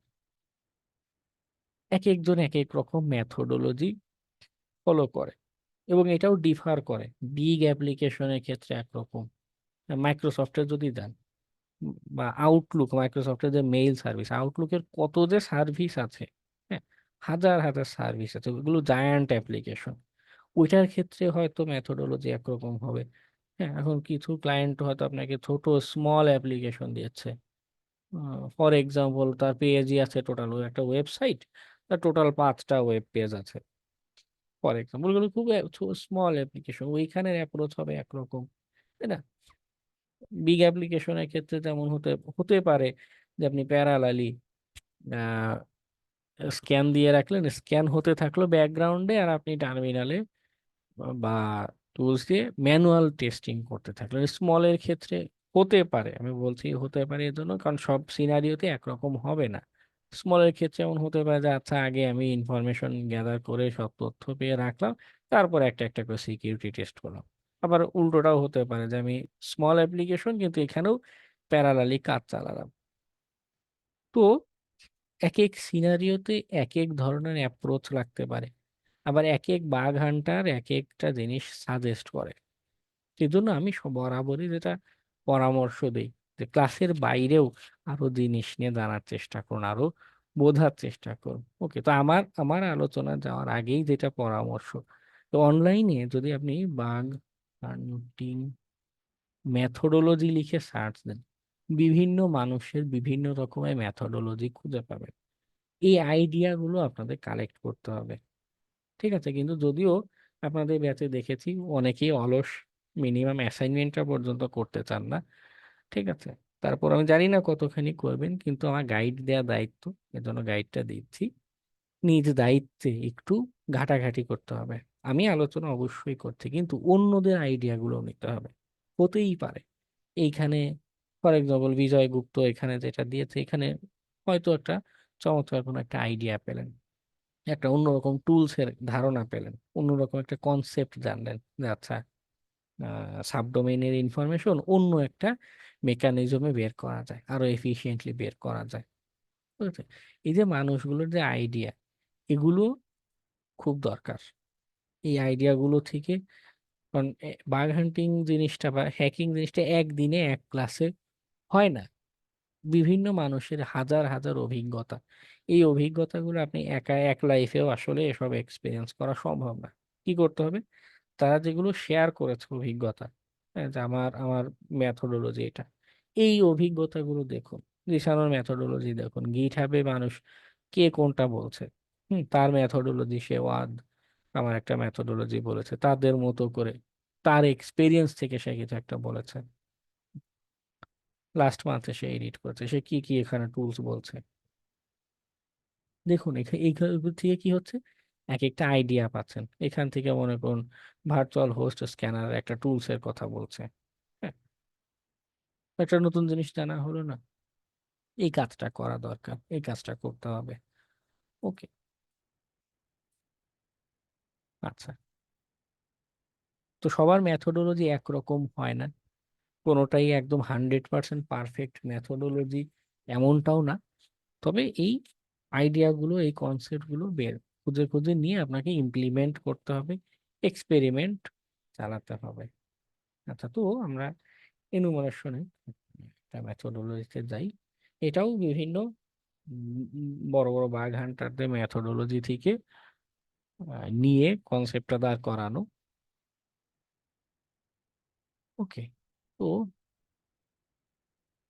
এক একজন এক এক রকম মেথোডোলজি ফলো করে এবং এটাও ডিফার করে। বিগ অ্যাপ্লিকেশনের ক্ষেত্রে একরকম, মাইক্রোসফটের যদি দেন বা আউটলুক, মাইক্রোসফটের যে মেইল সার্ভিস, আউটলুকের কত যে সার্ভিস আছে, হ্যাঁ, হাজার হাজার সার্ভিস আছে, ওগুলো জায়ান্ট অ্যাপ্লিকেশন। ওইটার ক্ষেত্রে হয়তো মেথোডোলজি একরকম হবে। হ্যাঁ, এখন কিছু ক্লায়েন্ট হয়তো আপনাকে ছোট স্মল অ্যাপ্লিকেশন দিচ্ছে। ফর এক্সাম্পল তার পেজই আছে টোটাল, একটা ওয়েবসাইট তার টোটাল 5টা ওয়েব পেজ আছে ফর এক্সাম্পল, ওগুলো খুব স্মল অ্যাপ্লিকেশন, ওইখানের অ্যাপ্রোচ হবে একরকম, তাই না? বিগ অ্যাপ্লিকেশনের ক্ষেত্রে যেমন হতে হতে পারে যে আপনি প্যারালালি স্ক্যান দিয়ে রাখলেন, স্ক্যান হতে থাকলো ব্যাকগ্রাউন্ডে, আর আপনি টার্মিনালে বা টুলস দিয়ে ম্যানুয়াল টেস্টিং করতে থাকলেন। স্মলের ক্ষেত্রে হতে পারে, আমি বলছি হতে পারে এর জন্য কারণ সব সিনারিওতে একরকম হবে না। স্মলের ক্ষেত্রে এমন হতে পারে যে আচ্ছা আগে আমি ইনফরমেশন গ্যাদার করে সব তথ্য পেয়ে রাখলাম, তারপর একটা একটা করে সিকিউরিটি টেস্ট করলাম। আবার উল্টোটাও হতে পারে যে আমি স্মল অ্যাপ্লিকেশন কিন্তু এখানেও প্যারালালি কাজ চালালাম। তো এক এক সিনারিওতে এক এক ধরনের অ্যাপ্রোচ লাগতে পারে। আবার এক এক বাগ হান্টার এক একটা জিনিস সাজেস্ট করে। সেই জন্য আমি বরাবরই যেটা পরামর্শ দিই যে ক্লাসের বাইরেও আরো জিনিস নিয়ে জানার চেষ্টা করুন, আরো বোঝার চেষ্টা করুন। ওকে, তো আমার আমার আলোচনা যাওয়ার আগেই যেটা পরামর্শ, তো অনলাইনে যদি আপনি বাগ হান্টিং মেথোডোলজি লিখে সার্চ দেন, বিভিন্ন মানুষের বিভিন্ন রকমের মেথোডোলজি খুঁজে পাবেন। এই আইডিয়াগুলো আপনাদের কালেক্ট করতে হবে। ঠিক আছে, কিন্তু যদিও আপনাদের ব্যাচে দেখেছি অনেকেই অলস, মিনিমাম অ্যাসাইনমেন্টটা পর্যন্ত করতে চান না। ঠিক আছে, তারপর আমি জানি না কতখানি করবেন, কিন্তু আমার গাইড দেওয়া দায়িত্ব, এজন্য গাইডটা দিচ্ছি। নিজ দায়িত্বে একটু ঘাটাঘাটি করতে হবে। আমি আলোচনা অবশ্যই করছি, কিন্তু অন্যদের আইডিয়াগুলো নিতে হবে। হতেই পারে এইখানে ফর এক্সাম্পল বিজয় গুপ্ত এখানে যেটা দিয়েছে, এখানে হয়তো একটা চমৎকার কোনো একটা আইডিয়া পেলেন, একটা অন্যরকম টুলস এর ধারণা পেলেন, অন্যরকম একটা কনসেপ্ট জানলেন যে আচ্ছা সাবডোমেইনের ইনফরমেশন অন্য একটা মেকানিজমে বের করা যায়, আরো এফিশিয়েন্টলি বের করা যায়। বুঝেছে? এই যে মানুষগুলোর যে আইডিয়া, এগুলো খুব দরকার। এই আইডিয়াগুলো থেকে, কারণ বাগ হান্টিং জিনিসটা বা হ্যাকিং জিনিসটা একদিনে এক ক্লাসে হয় না। বিভিন্ন মানুষের হাজার হাজার অভিজ্ঞতা, এই অভিজ্ঞতাগুলো আপনি একা এক লাইফেও আসলে এসব এক্সপিরিয়েন্স করা সম্ভব না। কি করতে হবে, তারা যেগুলো শেয়ার করেছে অভিজ্ঞতা, হ্যাঁ, যে আমার আমার মেথোডোলজি এটা, এই অভিজ্ঞতাগুলো দেখুন। জিসানোর মেথোডোলজি দেখুন, গিটহাবে মানুষ কে কোনটা বলছে, তার মেথোডোলজি সে ওয়াদ আমার একটা মেথোডোলজি বলেছে তাদের মতো করে, তার এক্সপিরিয়েন্স থেকে সে কিছু একটা বলেছে, লাস্ট মান্থে সে এডিট করেছে, সে কি কি এখানে টুলস বলছে। দেখুন এখানে এইগুলো থেকে কি হচ্ছে, এক একটা আইডিয়া পাচ্ছেন। এখান থেকে মনে করুন ভার্চুয়াল হোস্ট স্ক্যানার একটা টুলস এর কথা বলছে, হ্যাঁ, একটা নতুন জিনিস জানা হলো না, এই কাজটা করা দরকার, এই কাজটা করতে হবে। ওকে, আচ্ছা, তো সবার মেথোডোলজি একরকম হয় না, কোনোটাই একদম 100% পারফেক্ট মেথোডোলজি এমনটাও না। তবে এই আইডিয়াগুলো, এই কনসেপ্টগুলো খুঁজে খুঁজে নিয়ে আপনাকে ইমপ্লিমেন্ট করতে হবে, এক্সপেরিমেন্ট চালাতে হবে। আচ্ছা, তো আমরা এনুমারেশনে একটা মেথোডোলজিতে যাই। এটাও বিভিন্ন বড় বড় বাগ হান্টারদের মেথোডোলজি থেকে নিয়ে কনসেপ্টটা দাঁড় করানো। ওকে, তো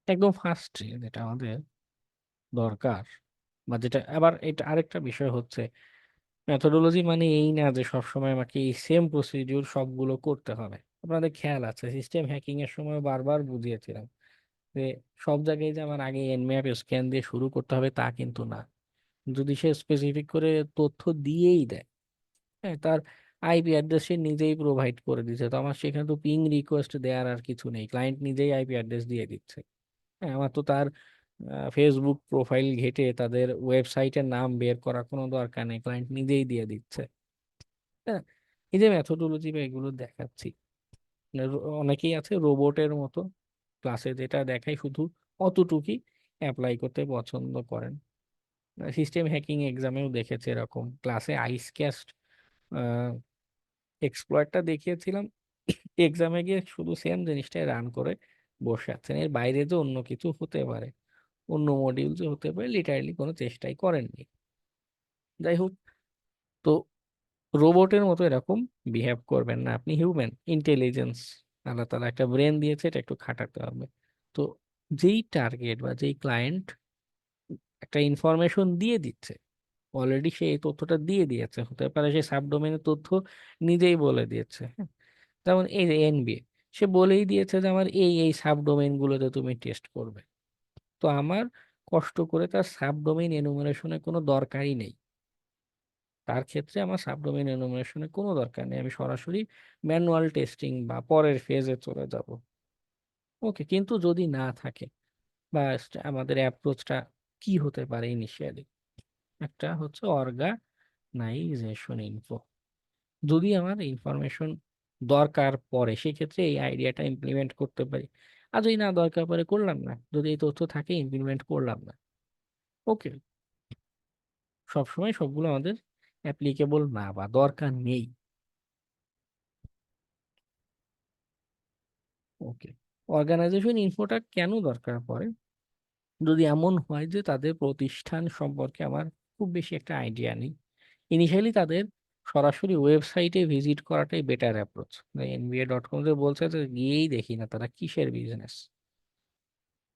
একদম ফার্স্টে যেটা আমাদের দরকার, বা যেটা আবার এটা আরেকটা বিষয় হচ্ছে, মেথোডোলজি মানে এই না যে সবসময় আমাকে এই সেম প্রসিডিউর সবগুলো করতে হবে। আপনাদের খেয়াল আছে সিস্টেম হ্যাকিং এর সময় বারবার বুঝিয়েছিলাম যে সব জায়গায় যে আমার আগে এনম্যাপ স্ক্যান দিয়ে শুরু করতে হবে তা কিন্তু না। যদি সে স্পেসিফিক করে তথ্য দিয়েই দেয়, হ্যাঁ, তার আইপি অ্যাড্রেস সে নিজেই প্রোভাইড করে দিচ্ছে, তো আমার সেখানে তো পিং রিকোয়েস্ট দেওয়ার আর কিছু নেই, ক্লায়েন্ট নিজেই আইপি অ্যাড্রেস দিয়ে দিচ্ছে। হ্যাঁ, আমার তো তার ফেসবুক প্রোফাইল ঘেটে তাদের ওয়েবসাইটের নাম বের করার কোনো দরকার নেই, ক্লায়েন্ট নিজেই দিয়ে দিচ্ছে। হ্যাঁ, এই যে মেথোডোলজি বা এগুলো দেখাচ্ছি, মানে অনেকেই আছে রোবটের মতো ক্লাসে যেটা দেখায় শুধু অতটুকুই অ্যাপ্লাই করতে পছন্দ করেন। সিস্টেম হ্যাকিং এক্সামেও দেখেছে এরকম, ক্লাসে আইস ক্যাস্ট এক্সপ্লয়েটটা দেখিয়েছিলাম, এক্সামে গিয়ে শুধু সেম জিনিসটাই রান করে বসে আছেন, এর বাইরে যে অন্য কিছু হতে পারে, অন্য মডিউল যে হতে পারে লিটারালি কোনো চেষ্টাই করেননি। যাই হোক, তো রোবটের মতো এরকম বিহেভ করবেন না, আপনি হিউম্যান ইন্টেলিজেন্স, আল্লাহ তাআলা একটা ব্রেন দিয়েছে, এটা একটু খাটাতে হবে। তো যেই টার্গেট বা যেই ক্লায়েন্ট একটা ইনফরমেশন দিয়ে দিচ্ছে, অলরেডি সে এই তথ্যটা দিয়ে দিয়েছে, হতে পারে সে সাবডোমেনের তথ্য নিজেই বলে দিয়েছে, হ্যাঁ, যেমন এই যে এনবিএ, সে বলেই দিয়েছে যে আমার এই এই সাবডোমেন গুলোতে তুমি টেস্ট করবে। তো আমার কষ্ট করে তার সাবডোমেইন এনুমারেশনের কোনো দরকারই নেই, তার ক্ষেত্রে আমার সাবডোমেইন এনুমারেশনের কোনো দরকার নেই, আমি সরাসরি ম্যানুয়াল টেস্টিং বা পরের ফেজে চলে যাব। ওকে, কিন্তু যদি না থাকে, বা আমাদের অ্যাপ্রোচটা কি হতে পারে ইনিশিয়ালি, একটা হচ্ছে অর্গানাইজেশন ইনফো, যদি আমার ইনফরমেশন দরকার পড়ে সেক্ষেত্রে এই আইডিয়াটা ইমপ্লিমেন্ট করতে পারি, আর যদি না দরকার পড়ে করলাম না, যদি এই তথ্য থাকে ইমপ্লিমেন্ট করলাম না। ওকে, সবসময় সবগুলো আমাদের অ্যাপ্লিকেবল না বা দরকার নেই। ওকে, অর্গানাইজেশন ইনফোটা কেন দরকার পড়ে, যদি এমন হয় যে তাদের প্রতিষ্ঠান সম্পর্কে আমার খুব বেশি একটা আইডিয়া নেই, ইনিশিয়ালি তাদের সরাসরি ওয়েবসাইটে ভিজিট করাটাই বেটার অ্যাপ্রোচ। nba.com যে বলছে যে গিয়েই দেখি না তারা কিসের বিজনেস,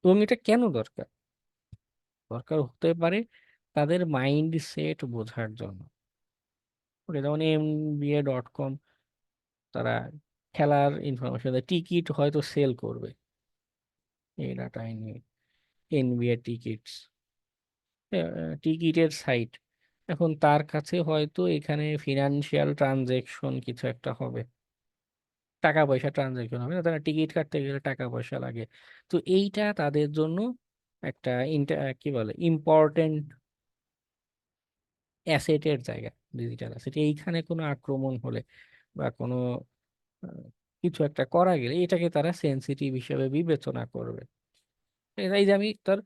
এবং এটা কেন দরকার, দরকার হতে পারে তাদের মাইন্ড সেট বোঝার জন্য। ওকে, যেমন nba.com তারা খেলার ইনফরমেশন, টিকিট হয়তো সেল করবে, এই ডাটা এনবিএ টিকিটস, টিকিটের সাইট, এখন তার কাছে হয়তো এখানে ফিনান্সিয়াল ট্রানজেকশন কিছু একটা হবে, টাকা পয়সা ট্রানজেকশন হবে না, তারা টিকিট কাটতে গেলে টাকা পয়সা লাগে। তো এইটা তাদের জন্য একটা কি বলে ইম্পর্টেন্ট অ্যাসেটের জায়গা, ডিজিটাল অ্যাসেট, এইখানে কোনো আক্রমণ হলে বা কোনো আহ, কিছু একটা করা গেলে এটাকে তারা সেনসিটিভ হিসেবে বিবেচনা করবে। এই যে আমি তার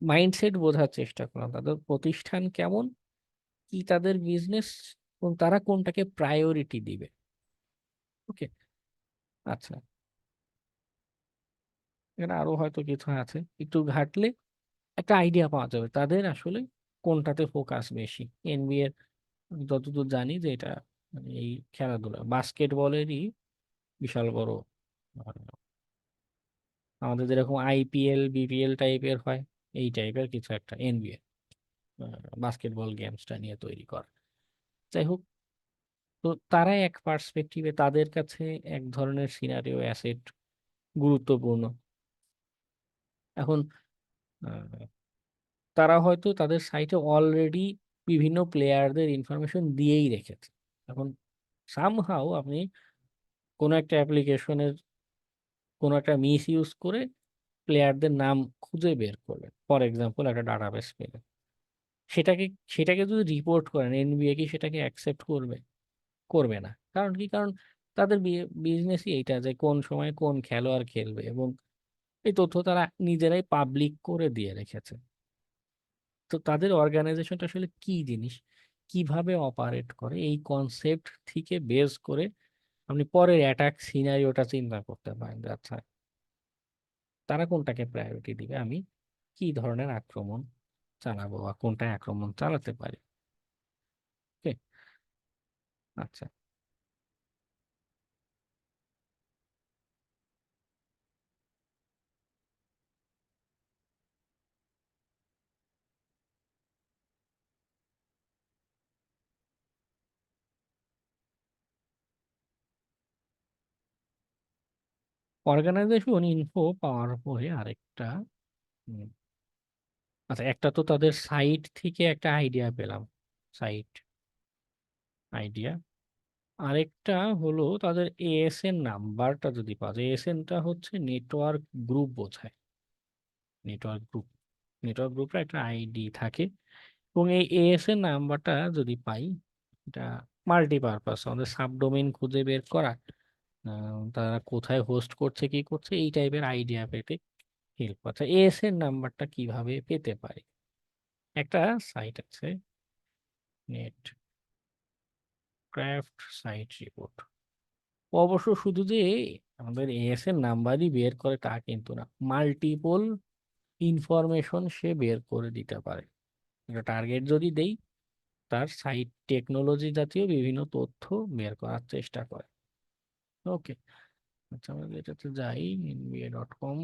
মাইন্ডসেট বোঝার চেষ্টা করলাম, তাদের প্রতিষ্ঠান কেমন, কি তাদের বিজনেস, এবং তারা কোনটাকে প্রায়োরিটি দিবে। ওকে, আচ্ছা, এখানে আরো হয়তো কিছু আছে, একটু ঘাটলে একটা আইডিয়া পাওয়া যাবে তাদের আসলে কোনটাতে ফোকাস বেশি। এনবিএ এর যতদূর জানি যে এটা মানে এই খেলাধুলা বাস্কেটবলেরই বিশাল বড়, আহ, আমাদের যেরকম আইপিএল বিপিএল টাইপের হয়, এই টাইপের কিছু একটা এনবিএ বাস্কেটবল গেমসটা নিয়ে তৈরি করা। যাই হোক, তো তারা এক পার্সপেক্টিভে তাদের কাছে এক ধরনের সিনারিও অ্যাসেট গুরুত্বপূর্ণ। এখন আহ, তারা হয়তো তাদের সাইটে অলরেডি বিভিন্ন প্লেয়ারদের ইনফরমেশন দিয়েই রেখেছে। এখন সামহাও আপনি কোনো একটা অ্যাপ্লিকেশনের কোনো একটা মিস ইউজ করে প্লেয়ারদের নাম খুঁজে বের করলেন, ফর এক্সাম্পল একটা ডাটাবেস পেলেন, সেটাকে সেটাকে যদি রিপোর্ট করেন এনবিএ কি সেটাকে অ্যাকসেপ্ট করবে? করবে না। কারণ কি, কারণ তাদের বিজনেসই এইটা যে কোন সময় কোন খেলোয়াড় খেলবে, এবং এই তথ্য তারা নিজেরাই পাবলিক করে দিয়ে রেখেছে। তো তাদের অর্গানাইজেশনটা আসলে কি জিনিস, কিভাবে অপারেট করে, এই কনসেপ্ট থেকে বেস করে আপনি পরের অ্যাটাক সিনারিওটা চিন্তা করতে পারেন যে আচ্ছা তারা কোনটাকে প্রায়োরিটি দিবে, আমি কি ধরনের আক্রমণ চালাবো বা কোনটায় আক্রমণ চালাতে পারি। ওকে, আচ্ছা। অর্গানাইজেশন ইনফো পাওয়ার পরে আরেকটা, হুম, আচ্ছা, একটা তো তাদের সাইট থেকে একটা আইডিয়া পেলাম, সাইট আইডিয়া। আরেকটা হলো তাদের এএসএন নাম্বারটা যদি পাওয়া যায়। এএসএনটা হচ্ছে নেটওয়ার্ক গ্রুপ বোঝায়, নেটওয়ার্ক গ্রুপ। নেটওয়ার্ক গ্রুপের একটা আইডি থাকে, এবং এই এএসএন নাম্বারটা যদি পাই, এটা মাল্টিপারপাস, আমাদের সাবডোমেইন খুঁজে বের করা, তারা কোথায় হোস্ট করছে কি করছে এই টাইপের আইডিয়া পেতে হেল্প করছে। এএসএন নাম্বারটা কিভাবে পেতে পারি? একটা সাইট আছে, নেট ক্রাফট সাইট রিপোর্ট। অবশ্য শুধু যে আমাদের এএসএন নাম্বারই বের করে তা কিন্তু না, মাল্টিপল ইনফরমেশন সে বের করে দিতে পারে। একটা টার্গেট যদি দেই, তার সাইট টেকনোলজি জাতীয় বিভিন্ন তথ্য বের করার চেষ্টা করে। ওকে, আচ্ছা, আমরা এটাতে যাই, nba.com।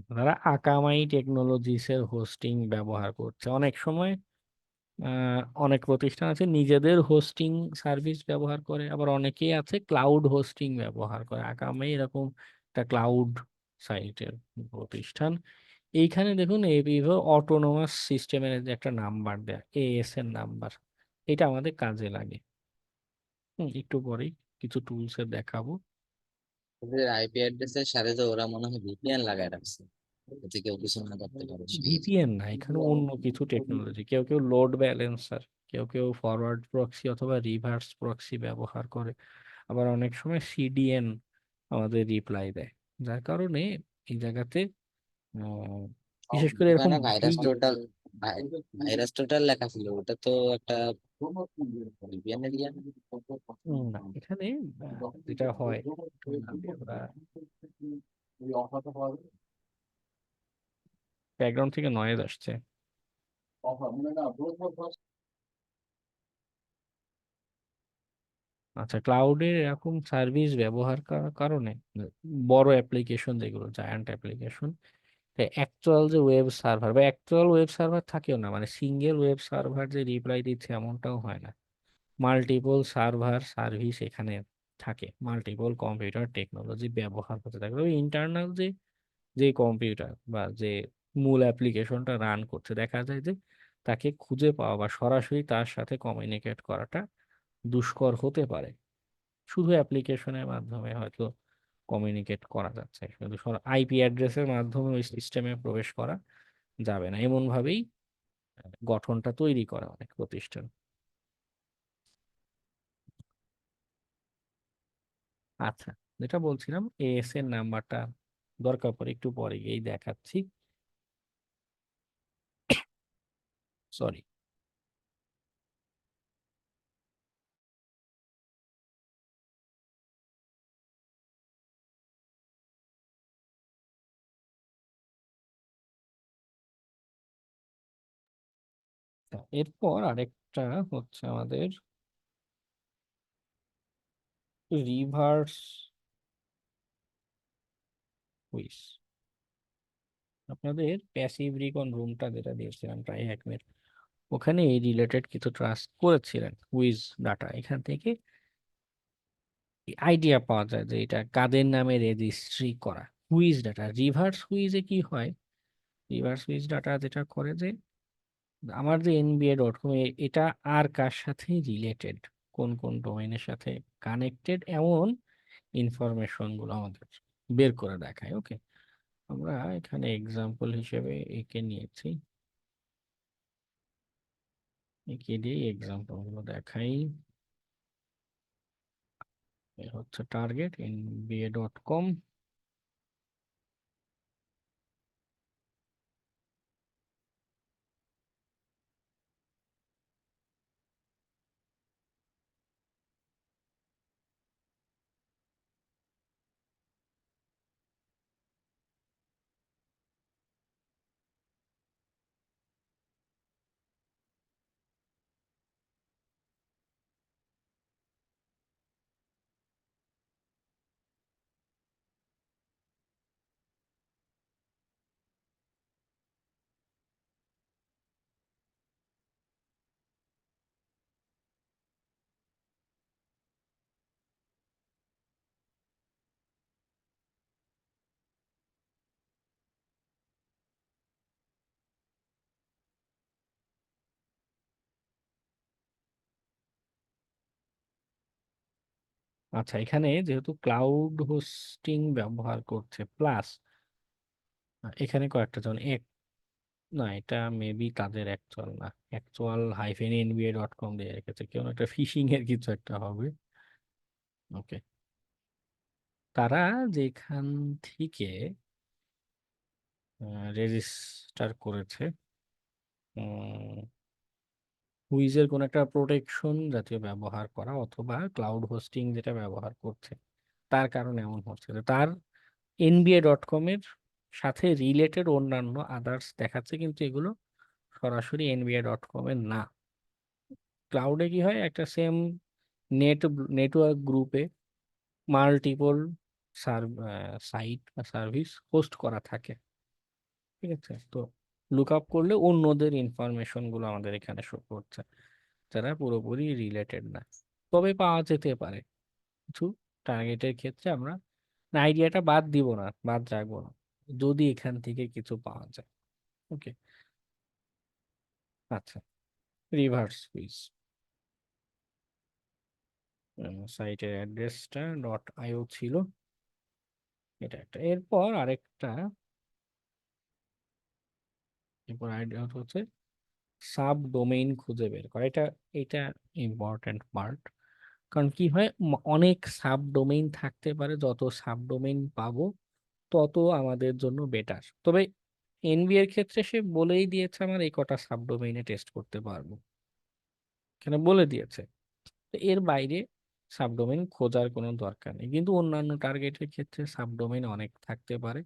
তারা আকামাই টেকনোলজিসের হোস্টিং ব্যবহার করছে। অনেক সময় অনেক প্রতিষ্ঠান আছে নিজেদের হোস্টিং সার্ভিস ব্যবহার করে, আবার অনেকেই আছে ক্লাউড হোস্টিং ব্যবহার করে। আকামাই এরকম একটা ক্লাউড সাইটের প্রতিষ্ঠান। এইখানে দেখুন এভিভো অটোনোমাস সিস্টেমের যে একটা নাম্বার দেয়, এএসএন নাম্বার, এটা আমাদের কাজে লাগে। একটু পরেই কিছু টুলস এর দেখাবো। ওদের আইপি অ্যাড্রেসের সাথে তো ওরা মনে হয় ভিপিএন লাগায় রাখছে, যাতে কেউ কিছু না করতে পারে সহজে। ভিপিএন না, এখানে অন্য কিছু টেকনোলজি। কেউ কেউ লোড ব্যালেন্সার, কেউ কেউ ফরওয়ার্ড প্রক্সি অথবা রিভার্স প্রক্সি ব্যবহার করে, আবার অনেক সময় সিডিএন আমাদের রিপ্লাই দেয়। যার কারণে এই জায়গাতে আহ, বিশেষ করে এরকম ওখানে ভাইরাস টোটাল লেখা ছিল, ওটা তো একটা VPN এর ইয়ে না? না, এখানে যেটা হয়, ওরা ব্যাকগ্রাউন্ড থেকে নয়েজ আসছে। আচ্ছা, ক্লাউডের এরকম সার্ভিস ব্যবহার করার কারণে বড় অ্যাপ্লিকেশন যেগুলো জায়ান্ট অ্যাপ্লিকেশন, অ্যাকচুয়াল যে ওয়েব সার্ভার বা অ্যাকচুয়াল ওয়েব সার্ভার থাকেও না, মানে সিঙ্গেল ওয়েব সার্ভার যে রিপ্লাই দিচ্ছে এমনটাও হয় না। মাল্টিপল সার্ভার সার্ভিস এখানে থাকে, মাল্টিপল কম্পিউটার টেকনোলজি ব্যবহার করতে থাকে। তবে ইন্টারনাল যে যে কম্পিউটার বা যে মূল অ্যাপ্লিকেশনটা রান করছে, দেখা যায় যে তাকে খুঁজে পাওয়া বা সরাসরি তার সাথে কমিউনিকেট করাটা দুষ্কর হতে পারে। শুধু অ্যাপ্লিকেশনের মাধ্যমে হয়তো কমিউনিকেট করা যাচ্ছে, কিন্তু আইপি অ্যাড্রেসের মাধ্যমে ওই সিস্টেমে প্রবেশ করা যাবে না। এমন ভাবেই গঠনটা তৈরি করা অনেক প্রতিষ্ঠান। আচ্ছা, যেটা বলছিলাম, এএসএন নাম্বারটা দরকার পড়ে একটু পরে গিয়েই দেখাচ্ছি, সরি। এরপর আরেকটা হচ্ছে আমাদের রিভার্স কুইজ। আপনাদের প্যাসিভ রিকন রুমটা যেটা দিয়েছিলাম প্রায় 1 মিনিট, ওখানে এই রিলেটেড কিছু ট্রাস্ট করেছিলেন কুইজ ডাটা। এখান থেকে আইডিয়া পাওয়া যায় যে এটা কাদের নামে রেজিস্ট্রি করা। কুইজ ডাটা, রিভার্স কুইজে কি হয়, রিভার্স কুইজ ডাটা যেটা করে যে আমার যে nba.com, এটা আর কার সাথে রিলেটেড, কোন কোন ডোমেইনের সাথে কানেক্টেড, এমন ইনফরমেশন গুলো আমাদের বের করে দেখায়। ওকে, আমরা এখানে এক্সাম্পল হিসেবে একে নিয়েছি। একে দিয়ে এক্সাম্পল গুলো দেখাই। এ হচ্ছে টার্গেট nba.com। আচ্ছা, এখানে যেহেতু ক্লাউড হোস্টিং ব্যবহার করছে প্লাস এখানে কয়েকটা, যেমন এক, না এটা মেবি তাদের অ্যাকচুয়াল না, অ্যাকচুয়াল -nba.com দিয়ে রেখেছে, কেউ একটা ফিশিং এর কিছু একটা হবে। ওকে, তারা যেখান থেকে রেজিস্টার করেছে হুইজের কোন একটা প্রোটেকশন জাতীয় ব্যবহার করা অথবা ক্লাউড হোস্টিং যেটা ব্যবহার করছে, তার কারণে এমন হচ্ছে যে তার nba.com এর সাথে রিলেটেড অন্যান্য আদার্স দেখাচ্ছে, কিন্তু এগুলো সরাসরি nba.com এর না। ক্লাউডে কি হয়, একটা সেম নেটওয়ার্ক গ্রুপে মাল্টিপল সাইট বা সার্ভিস হোস্ট করা থাকে। ঠিক আছে, তো লুক আপ করলে অন্যদের ইনফরমেশন গুলো আমাদের এখানে শো করছে, যারা পুরোপুরি রিলেটেড না। তবে পাওয়া যেতে পারে কিছু টার্গেটের ক্ষেত্রে, আমরা আইডিয়াটা বাদ দিব না, বাদ রাখবো না, যদি এখান থেকে কিছু পাওয়া যায়। ওকে, আচ্ছা, রিভার্স কুইজ সাইটের অ্যাড্রেসটা .io ছিল, এটা একটা। এরপর আইডিয়া হচ্ছে সাব ডোমেইন খুঁজে বের করা। এটা এটা ইম্পর্টেন্ট পার্ট, কারণ কি হয়, অনেক সাব ডোমেইন থাকতে পারে, যত সাব ডোমেইন পাবো তত আমাদের জন্য বেটার। তবে এনবি এর ক্ষেত্রে সে বলেই দিয়েছে আমার এই কটা সাব ডোমেইনে টেস্ট করতে পারবো, এখানে বলে দিয়েছে। তো এর বাইরে সাব ডোমেইন খোঁজার কোনো দরকার নেই, কিন্তু অন্যান্য টার্গেটের ক্ষেত্রে সাব ডোমেইন অনেক থাকতে পারে।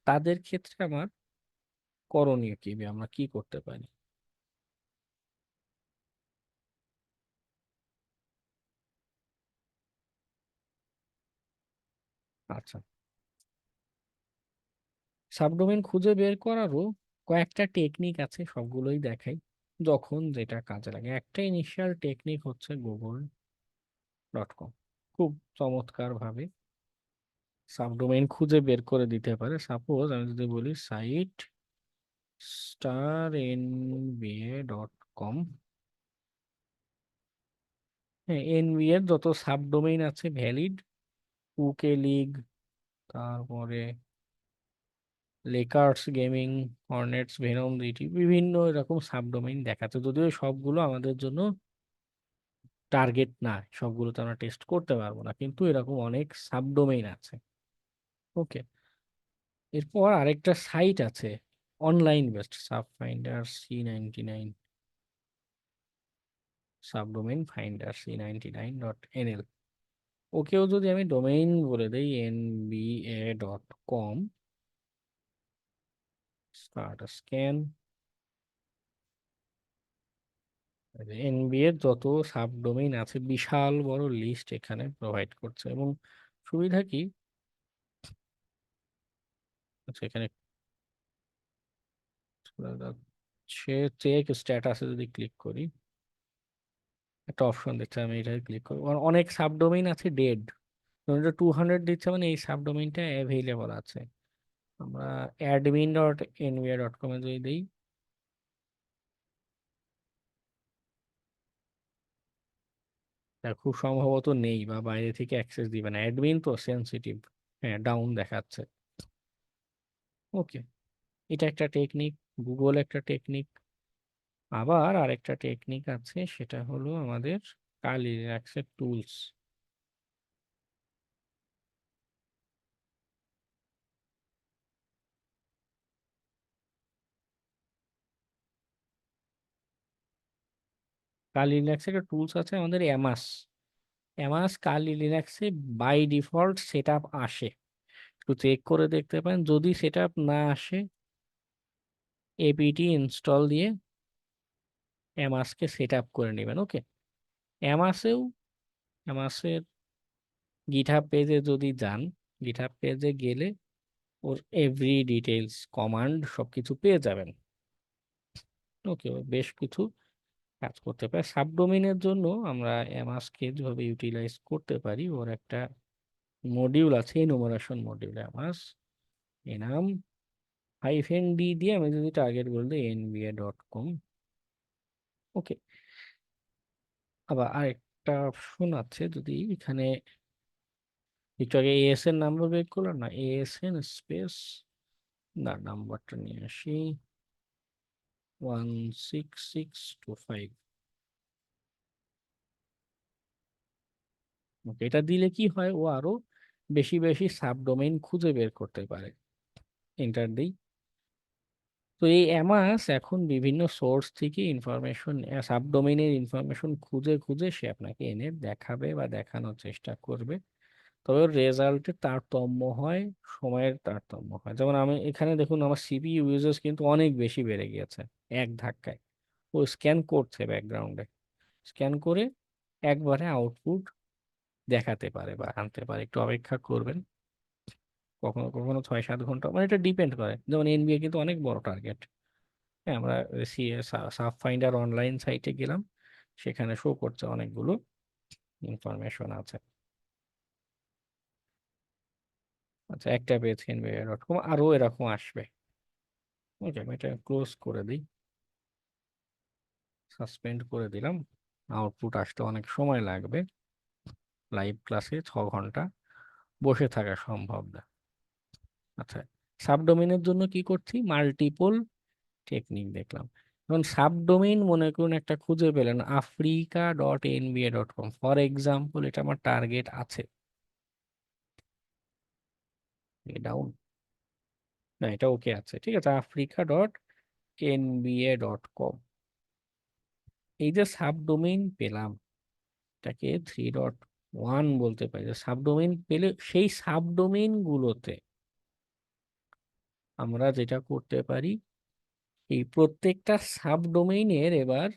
তাদের ক্ষেত্রে আমার করণীয় কি, বা আমরা কি করতে পারি? আচ্ছা, সাবডোমেন খুঁজে বের করারও কয়েকটা টেকনিক আছে, সবগুলোই দেখাই যখন যেটা কাজে লাগে। একটা ইনিশিয়াল টেকনিক হচ্ছে google.com, খুব চমৎকার ভাবে সাবডোমেইন খুঁজে বের করে দিতে পারে। সাপোজ আমি যদি বলি সাইট *nba.com, হ্যাঁ, এনবিএ এর যত সাবডোমেইন আছে ভ্যালিড, উকে লিগ, তারপরে লেকার্স গেমিং, হর্নেটস, ভেনম, জিটি, বিভিন্ন এরকম সাবডোমেইন দেখাচ্ছে। যদিও সবগুলো আমাদের জন্য টার্গেট না, সবগুলো তো আমরা টেস্ট করতে পারবো না, কিন্তু এরকম অনেক সাবডোমেইন আছে। ওকে, এরপর আরেকটা সাইট আছে online best, subdomain finder c99.nl। ওকেও যদি আমি ডোমেইন বলে দেই nba.com, স্টার্ট স্ক্যান, এনবি এর যত সাবডোমেইন আছে বিশাল বড় লিস্ট এখানে প্রোভাইড করছে। এবং সুবিধা কি, আচ্ছা এখানে চলে যাচ্ছে, চেক স্ট্যাটাসে যদি ক্লিক করি একটা অপশন দিচ্ছে, আমি এটা ক্লিক করবো। অনেক সাবডোমেইন আছে ডেড, 200 দিচ্ছে, মানে এই সাবডোমেইনটা অ্যাভেইলেবল আছে। আমরা admin.nba.com এ যদি দিই, তা খুব সম্ভবত নেই বা বাইরে থেকে অ্যাক্সেস দিবে না, অ্যাডমিন তো সেন্সিটিভ। হ্যাঁ, ডাউন দেখাচ্ছে। ওকে, এটা একটা টেকনিক, গুগল একটা টেকনিক। আবার আরেকটা টেকনিক আছে, সেটা হলো আমাদের কালি রিল্যাক্সের টুলস। কালি লিনাক্সে একটা টুলস আছে আমাদের অ্যামাস। অ্যামাস কালি লিনাক্সে বাই ডিফল্ট সেট আপ আসে, একটু চেক করে দেখতে পারেন। যদি সেট আপ না আসে, এপিটি ইনস্টল দিয়ে অ্যামাসকে সেট আপ করে নেবেন। ওকে, অ্যামাসেও, অ্যামাসের গিটহাব পেজে যদি যান, গিটহাব পেজে গেলে ওর এভরি ডিটেলস কমান্ড সবকিছু পেয়ে যাবেন। ওকে, বেশ কিছু কাজ করতে পারে। সাবডোমেইনের জন্য আমরা অ্যামাসকে যেভাবে ইউটিলাইজ করতে পারি, ওর একটা মডিউল আছে, enumeration module. Amass Enam hyphen D দিয়ে আমি যদি টার্গেট বলতে nba.com। ওকে, আবার আরেকটা অপশন আছে, যদি এখানে একটু আগে এএসএন নাম্বার বের করলাম না, এএসএন স্পেস, না নাম্বারটা নিয়ে আসি, 16625। ওকে, এটা দিলে কি হয়, ও আরো বেশি বেশি সাবডোমেইন খুঁজে বের করতে পারে। এন্টার দিই। তো এই অ্যামাস এখন বিভিন্ন সোর্স থেকে ইনফরমেশন, সাবডোমেইনের ইনফরমেশন খুঁজে খুঁজে সে আপনাকে এনে দেখাবে বা দেখানোর চেষ্টা করবে। তবে ওর রেজাল্টের তারতম্য হয়, সময়ের তারতম্য হয়। যেমন আমি এখানে দেখুন, আমার সিপিইউ ইউজেস কিন্তু অনেক বেশি বেড়ে গিয়েছে এক ধাক্কায়। ও স্ক্যান করছে ব্যাকগ্রাউন্ডে, স্ক্যান করে একবারে আউটপুট দেখাতে পারে বা আনতে পারে। একটু অপেক্ষা করবেন, কখনো কখনো 6-7 ঘন্টা, মানে এটা ডিপেন্ড করে। যেমন এনবিএ কিন্তু অনেক বড় টার্গেট। হ্যাঁ, আমরা সাব ফাইন্ডার অনলাইন সাইটে গেলাম, সেখানে শো করছে অনেকগুলো ইনফরমেশন আছে। আচ্ছা, একটা পেজ nba.com, আরো এরকম আসবে। ওকে, আমি এটা ক্লোজ করে দিই, সাসপেন্ড করে দিলাম। আউটপুট আসতে অনেক সময় লাগবে, লাইভ ক্লাসে 6 ঘন্টা বসে থাকা সম্ভব না। আচ্ছা, সাবডোমেনের জন্য কি করছি, মাল্টিপল টেকনিক দেখলাম। এখন সাবডোমেইন মনে করুন একটা খুঁজে পেলেন, africa.nba.com ফর এক্সাম্পল, এটা আমার টার্গেট আছে। ডাউন, না এটা ওকে আছে, ঠিক আছে, africa.nba.com। এই যে সাবডোমেইন পেলাম, এটাকে 3.1 বলতে পারি। যে সাবডোমেইন পেলে সেই সাবডোমেইন গুলোতে আমরা যেটা করতে পারি, এই প্রত্যেকটা সাবডোমেইনের এবার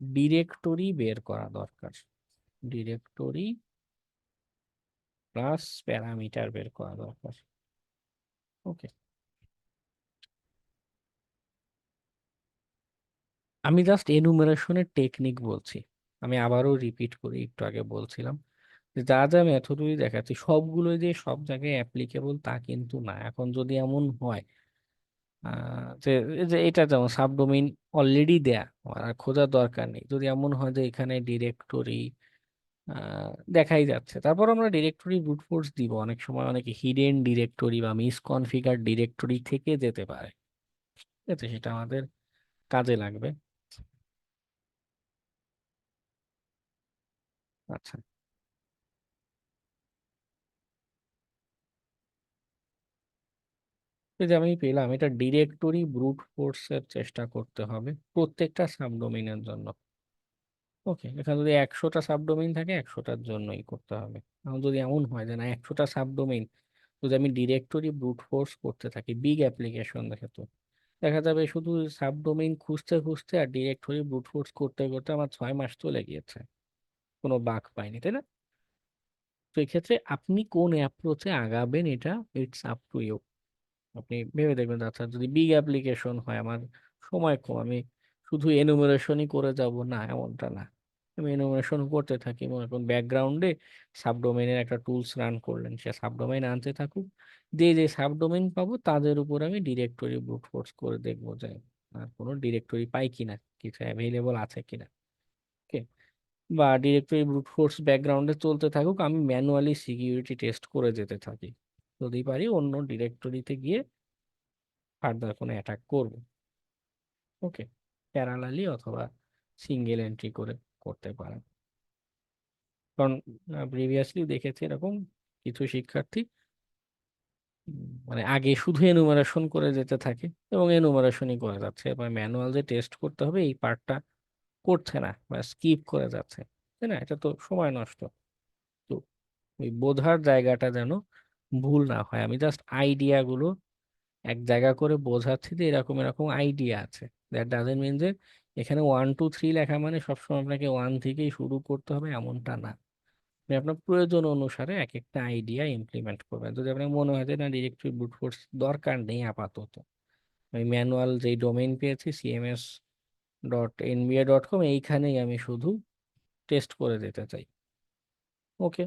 ডিরেক্টরি বের করা দরকার। ডিরেক্টরি প্লাস প্যারামিটার বের করা দরকার। ওকে, আমি জাস্ট এনুমারেশনের টেকনিক বলছি। আমি আবারও রিপিট করি, একটু আগে বলছিলাম যে যা যা মেথডই দেখাচ্ছি সবগুলো যে সব জায়গায় অ্যাপ্লিকেবল তা কিন্তু না। এখন যদি এমন হয় যে যে এটা যেমন সাবডোমেইন অলরেডি দেয়া, আমার আর খোঁজার দরকার নেই, যদি এমন হয় যে এখানে ডিরেক্টরি দেখাই যাচ্ছে, তারপর আমরা ডিরেক্টরি ব্রুট ফোর্স দিব, অনেক সময় অনেকে হিডেন ডিরেক্টরি বা মিসকনফিগার ডিরেক্টরি থেকে যেতে পারে। ঠিক আছে, সেটা আমাদের কাজে লাগবে। আচ্ছা, এই যে আমি পেলাম, এটা ডিরেক্টরি ব্রুট ফোর্সের চেষ্টা করতে হবে প্রত্যেকটা সাবডোমেইনের জন্য। ওকে, এখানে যদি 100টা সাবডোমেইন থাকে, 100টার জন্যই করতে হবে। এখন যদি এমন হয় যে না, 100টা সাবডোমেইন যদি আমি ডিরেক্টরি ব্রুট ফোর্স করতে থাকি, বিগ অ্যাপ্লিকেশন দেখে, তো দেখা যাবে শুধু সাবডোমেইন খুঁজতে খুঁজতে আর ডিরেক্টরি ব্রুট ফোর্স করতে করতে আমার 6 মাস চলে গিয়েছে, কোনো বাগ পাইনি, তাই না? তো এক্ষেত্রে আপনি কোন অ্যাপ্রোচে আগাবেন, এটা ইটস আপ টু ইউ। আপনি ভেবে দেখবেন, আচ্ছা যদি বিগ অ্যাপ্লিকেশন হয়, আমার সময় কম, আমি শুধু এনুমারেশনই করে যাব, না এমনটা না। আমি এনুমারেশন করতে থাকি, মনে করুন ব্যাকগ্রাউন্ডে সাবডোমেইনের একটা টুলস রান করলেন, সে সাবডোমেইন আনতে থাকুক, যে যে সাবডোমেইন পাবো তাদের উপর আমি ডিরেক্টরি ব্রুট ফোর্স করে দেখবো যে আর কোনো ডিরেক্টরি পাই কিনা, কিছু অ্যাভেলেবল আছে কিনা। ওকে, বা ডিরেক্টরি ব্রুট ফোর্স ব্যাকগ্রাউন্ডে চলতে থাকুক, আমি ম্যানুয়ালি সিকিউরিটি টেস্ট করে যেতে থাকি, যদি পারি অন্য ডিরেক্টরিতে গিয়ে ফার্দার কোনো অ্যাটাক করব। ওকে, প্যারালালি অথবা সিঙ্গেল এন্ট্রি করে করতে পারেন। কারণ প্রিভিয়াসলি দেখেছি এরকম কিছু শিক্ষার্থী মানে আগে শুধু এনুমারেশন করে যেতে থাকে এবং এনুমারেশনই করে যাচ্ছে, এবার ম্যানুয়াল যে টেস্ট করতে হবে এই পার্টটা করছে না বা স্কিপ করে যাচ্ছে, তাই না? এটা তো সময় নষ্ট। তো ওই বোঝার জায়গাটা যেন ভুল না হয়, আমি জাস্ট আইডিয়াগুলো এক জায়গা করে বোঝাচ্ছি যে এরকম এরকম আইডিয়া আছে। দ্যাট ডাজেন্ট মিন যে এখানে 1 2 3 লেখা মানে সবসময় আপনাকে 1 থেকেই শুরু করতে হবে, এমনটা না। আপনি আপনার প্রয়োজন অনুসারে এক একটা আইডিয়া ইমপ্লিমেন্ট করবেন। যদি আপনার মনে হয় যে না ডিরেক্টরি ব্রুট ফোর্স দরকার নেই আপাতত, আমি ম্যানুয়াল যেই ডোমেইন পেয়েছি cms.nba.com, এইখানেই আমি শুধু টেস্ট করে যেতে চাই, ওকে,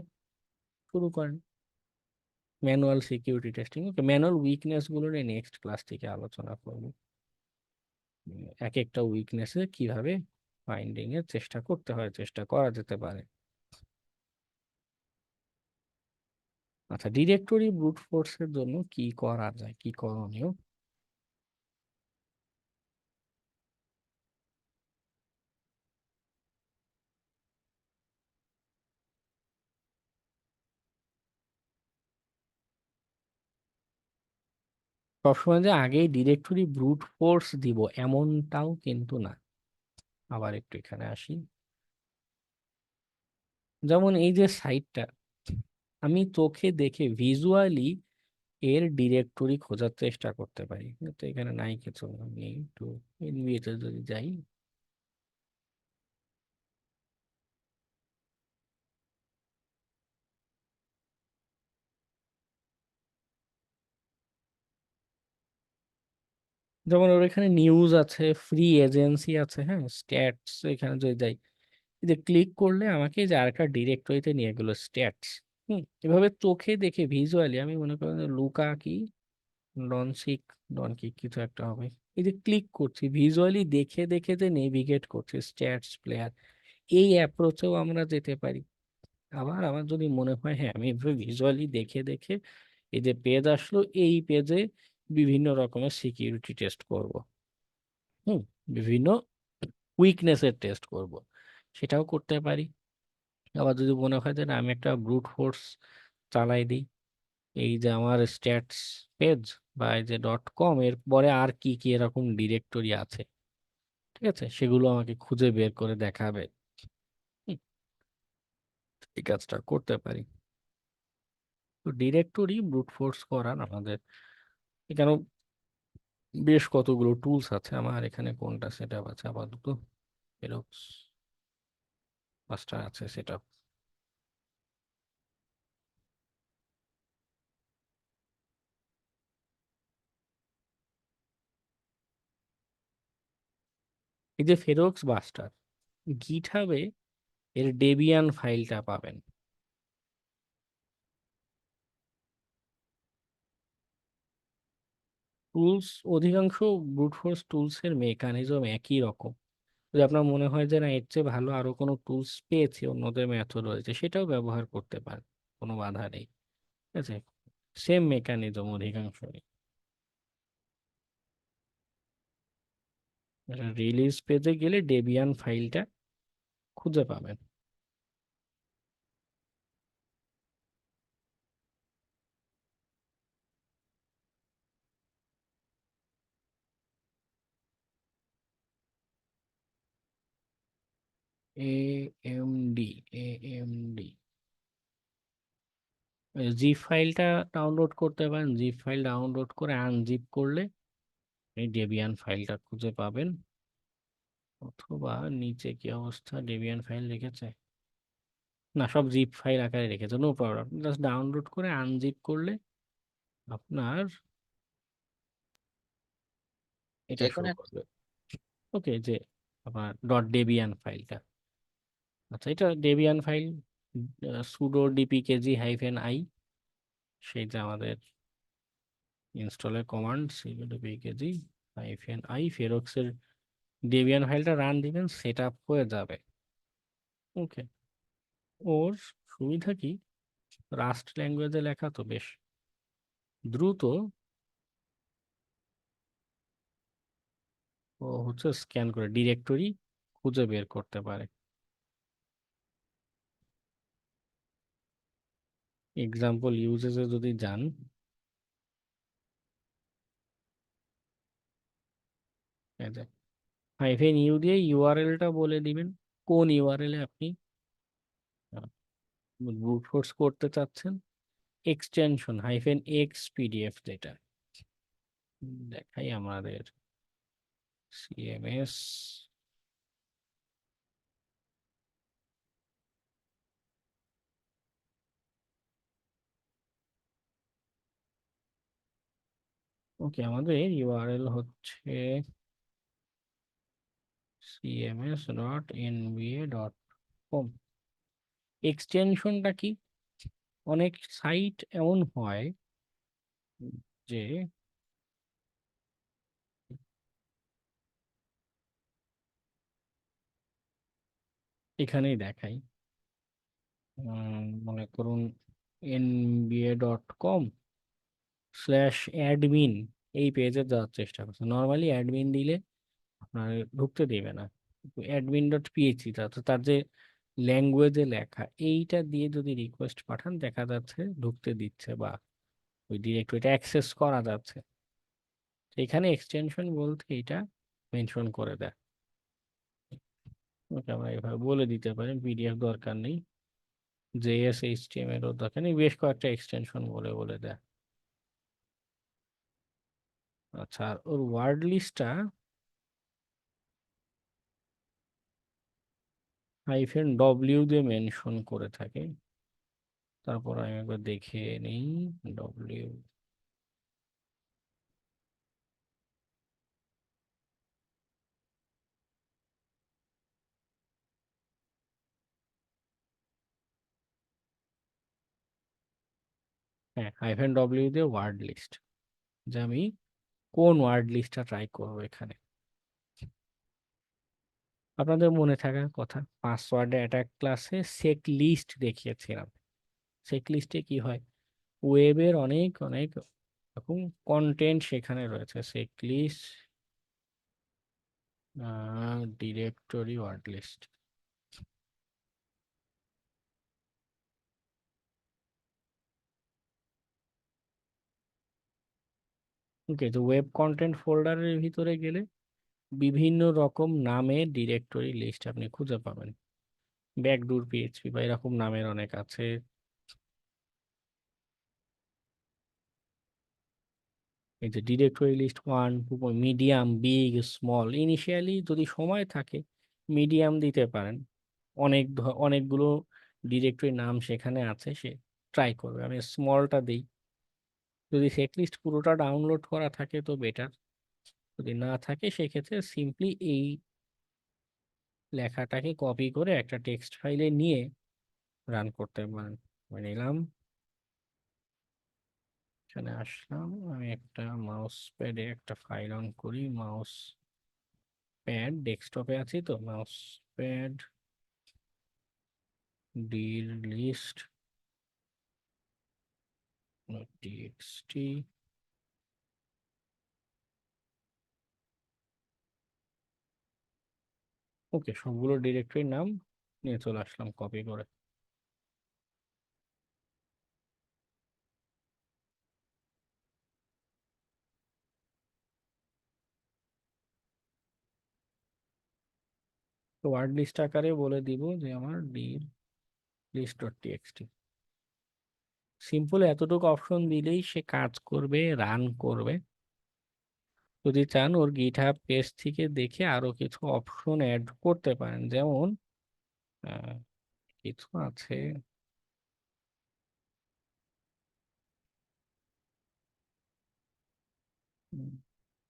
শুরু করেন ম্যানুয়াল সিকিউরিটি টেস্টিং। ওকে, ম্যানুয়াল উইকনেস গুলো নিয়ে নেক্সট ক্লাস থেকে আলোচনা করব, এক একটা উইকনেসে কিভাবে ফাইন্ডিং এর চেষ্টা করতে হয়, চেষ্টা করা যেতে পারে। আচ্ছা, ডিরেক্টরি ব্রুট ফোর্স এর জন্য কি করা যায়, কি করণীয়? সবসময় যে আগেই ডিরেক্টরি ব্রুট ফোর্স দিব এমনটাও কিন্তু না। আবার একটু এখানে আসি, যেমন এই যে সাইটটা, আমি চোখে দেখে ভিজুয়ালি এর ডিরেক্টরি খোঁজার চেষ্টা করতে পারি, তো এখানে নাই কিছু। আমি একটু এনভিএতে যদি যাই, যেমন ওর এখানে নিউজ আছে, ফ্রি এজেন্সি আছে, হ্যাঁ, স্ট্যাটস, এখানে যদি যাই, এই যে ক্লিক করলে আমাকে এই যে আরেকটা ডিরেক্টরিতে নিয়ে গেল, স্ট্যাটস। এভাবে চোখে দেখে ভিজুয়ালি আমি মনে করি যে লুকা কি ডনসিক ডনকি কিছু একটা হবে, এই যে ক্লিক করছি ভিজুয়ালি দেখে দেখে যে নেভিগেট করছি স্ট্যাটস প্লেয়ার, এই অ্যাপ্রোচেও আমরা যেতে পারি। আবার আমার যদি মনে হয় হ্যাঁ আমি ভিজুয়ালি দেখে দেখে এই যে পেজ আসলো, এই পেজে বিভিন্ন রকমের সিকিউরিটি টেস্ট করব, বিভিন্ন উইকনেসের টেস্ট করব, সেটাও করতে পারি। আবার যদি মনে হয় যে না আমি একটা ব্রুট ফোর্স চালাই দিই, এই যে আমার স্ট্যাটস পেজ বা এই যে .com এর পরে আর কি কি এরকম ডিরেক্টরি আছে, ঠিক আছে, সেগুলো আমাকে খুঁজে বের করে দেখাবে, হুম, এই কাজটা করতে পারি। তো ডিরেক্টরি ব্রুট ফোর্স করার আমাদের এখানে বেশ কতগুলো টুলস আছে, আমার এখানে কোনটা সেট আপ আছে আপাতত, ফেরক্স পাঁচটা আছে সেট আপ। এই যে ফেরক্স বাস্টার, গিটহাবে এর ডেবিয়ান ফাইলটা পাবেন। টুলস, অধিকাংশ ব্রুট ফোর্স টুলস এর মেকানিজম একই রকম। যদি আপনার মনে হয় যে না এর চেয়ে ভালো আরো কোনো টুলস পেয়েছি, অন্যদের মেথড রয়েছে, সেটাও ব্যবহার করতে পারেন, কোনো বাধা নেই, ঠিক আছে, সেম মেকানিজম অধিকাংশই। রিলিজ পেজে গেলে ডেবিয়ান ফাইলটা খুঁজে পাবেন। AMD, AMD জিপ ফাইলটা ডাউনলোড করতে পারেন, জিপ ফাইল ডাউনলোড করে আনজিপ করলে এই ডেবিয়ান ফাইলটা খুঁজে পাবেন। অথবা নিচে কি অবস্থা, ডেবিয়ান ফাইল রেখেছে না, সব জিপ ফাইল আকারে রেখেছে, নো প্রবলেম, জাস্ট ডাউনলোড করে আনজিপ করলে আপনার এটা যে শো কোনো একটা করবে। ওকে, যে আপনার .debian ফাইলটা, আচ্ছা এটা ডেবিয়ান ফাইল, সুডো dpkg-i, সেইটা আমাদের ইনস্টলের কমান্ড, sudo dpkg-i ফেরক্সের ডেবিয়ান ফাইলটা রান দিবেন, সেট আপ হয়ে যাবে। ওকে, ওর সুবিধা কি, রাস্ট ল্যাঙ্গুয়েজে লেখা তো বেশ দ্রুত ও হচ্ছে স্ক্যান করে ডিরেক্টরি খুঁজে বের করতে পারে। এক্সাম্পল ইউজেসে যদি যান, হাইফেন ইউ দিয়ে ইউআরএলটা বলে দিবেন, কোন ইউআরএল এ আপনি ব্রুট ফোর্স করতে চাচ্ছেন। এক্সটেনশন হাইফেন এক্স পিডিএফ, যেটা দেখাই আমাদের সিএমএস। ওকে, আমাদের ইউআরএল হচ্ছে cms.nba.com। এক্সটেনশনটা কি, অনেক সাইট এমন হয় যে এখানেই দেখাই, মনে করুন nba.com/admin এই পেজে যাওয়ার চেষ্টা করছে। নর্মালি অ্যাডমিন দিলে আপনার ঢুকতে দেবে না, admin.php তো তার যে ল্যাঙ্গুয়েজে লেখা এইটা দিয়ে যদি রিকোয়েস্ট পাঠান দেখা যাচ্ছে ঢুকতে দিচ্ছে বা ওই ডিরেক্টরিটা অ্যাক্সেস করা যাচ্ছে। এখানে এক্সটেনশন বলতে এটা মেনশন করে দেয়। ওকে, আমরা এভাবে বলে দিতে পারি, পিডিএফ দরকার নেই, জেএস এইচটিএমএল এর দরকার নেই, বেশ কয়েকটা এক্সটেনশন বলে বলে দেয়। আচ্ছা, আর ওর ওয়ার্ড লিস্টটা -w দিয়ে মেনশন করে থাকে। তারপর আমি একবার দেখে নেই, ডব্লিউ হ্যাঁ -w দিয়ে ওয়ার্ড লিস্ট, যে আমি কোন ওয়ার্ড লিস্টটা ট্রাই করবো এখানে। আপনাদের মনে থাকার কথা, পাসওয়ার্ডে অ্যাটাক ক্লাসে সেক লিস্ট দেখিয়েছিলাম। সেক লিস্টে কি হয়, ওয়েবের অনেক অনেক রকম কন্টেন্ট সেখানে রয়েছে। সেক লিস্ট ডিরেক্টরি ওয়ার্ড লিস্ট। ওকে, তো ওয়েব কন্টেন্ট ফোল্ডারের ভিতরে গেলে বিভিন্ন রকম নামে ডিরেক্টরি লিস্ট আপনি খুঁজে পাবেন। ব্যাকডোর পিএইচপি বা এরকম নামের অনেক আছে। এই যে directory list 1, 2, medium, big, small. Initially যদি সময় থাকে মিডিয়াম দিতে পারেন, অনেকগুলো ডিরেক্টরি নাম সেখানে আছে, সে ট্রাই করবে। আমি স্মলটা দিই, যদি চেকলিস্ট পুরোটা ডাউনলোড করা থাকে তো বেটার, যদি না থাকে সেক্ষেত্রে সিম্পলি এই লেখাটাকে কপি করে একটা টেক্সট ফাইলে নিয়ে রান করতে পারেন। আমি নিলাম, এখানে আসলাম, আমি একটা মাউস প্যাডে একটা ফাইল অন করি। মাউস প্যাড, ডেস্কটপে আছি তো, মাউস প্যাড ডির লিস্ট টিএক্সটি। ওকে, সবগুলো ডিরেক্টরির নাম নিয়ে চলে আসলাম কপি করে। তো ওয়ার্ড লিস্ট আকারে বলে দিব যে আমার ডির লিস্ট ডট টিএক্সটি। সিম্পল এতটুকু অপশন দিলেই সে কাজ করবে, রান করবে। যদি চান ওর গিটহাব পেজ থেকে দেখে আরো কিছু অপশন অ্যাড করতে পারেন, যেমন কিছু আছে,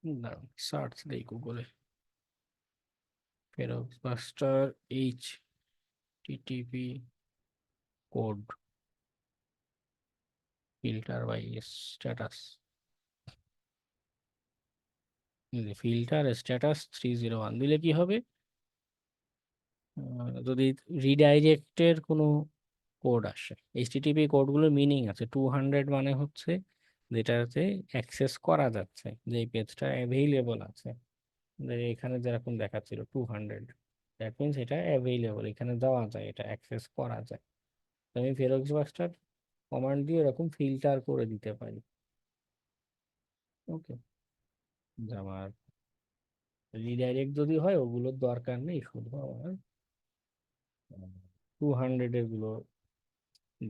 দাঁড়ান সার্চ দেই গুগলে, feroxbuster HTTP code filter by status. Filter status 301 দিলে কি হবে, যদি রিডাইরেক্টের কোনো কোড আসে, এইচটিটিপি কোডগুলোর মিনিং আছে। 200 মানে হচ্ছে যেটাতে অ্যাক্সেস করা যাচ্ছে, যে পেজটা অ্যাভেইলেবল আছে। এখানে যেরকম দেখাচ্ছিল 200, দ্যাট মিনস এটা অ্যাভেইলেবল, এখানে যাওয়া যায়, এটা অ্যাক্সেস করা যায়। তো আমি ফেরক্স বাস্টার কমান্ড দিয়ে এরকম ফিল্টার করে দিতে পারি। ওকে, আমার রিডাইরেক্ট যদি হয় ওগুলোর দরকার নেই, শুধু আমার 200 এর গুলো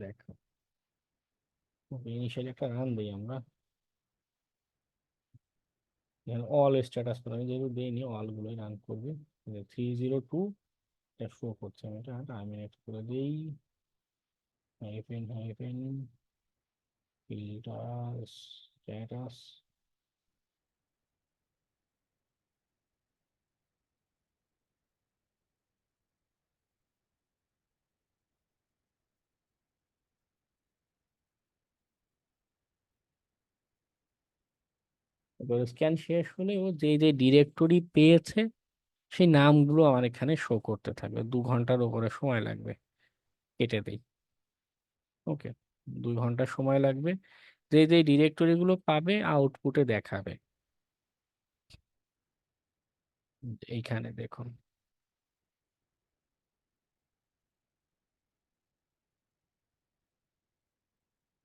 দেখো। ইনিশিয়ালি একটা রান দিই আমরা, অল স্ট্যাটাস করে, আমি যেহেতু দিইনি অল গুলোই রান করবে। 302 এটা শো করছে, আমি এটা টার্মিনেট করে দিই। Hyphen hyphen filter status, scan শেষ হলে ও যে যে ডিরেক্টরি পেয়েছে সেই নামগুলো আমার এখানে শো করতে থাকবে। 2 ঘন্টার উপরে সময় লাগবে, কেটে দিই। ওকে, 2 ঘন্টা সময় লাগবে। যে যে ডিরেক্টরি গুলো পাবে আউটপুটে দেখাবে। এইখানে দেখুন,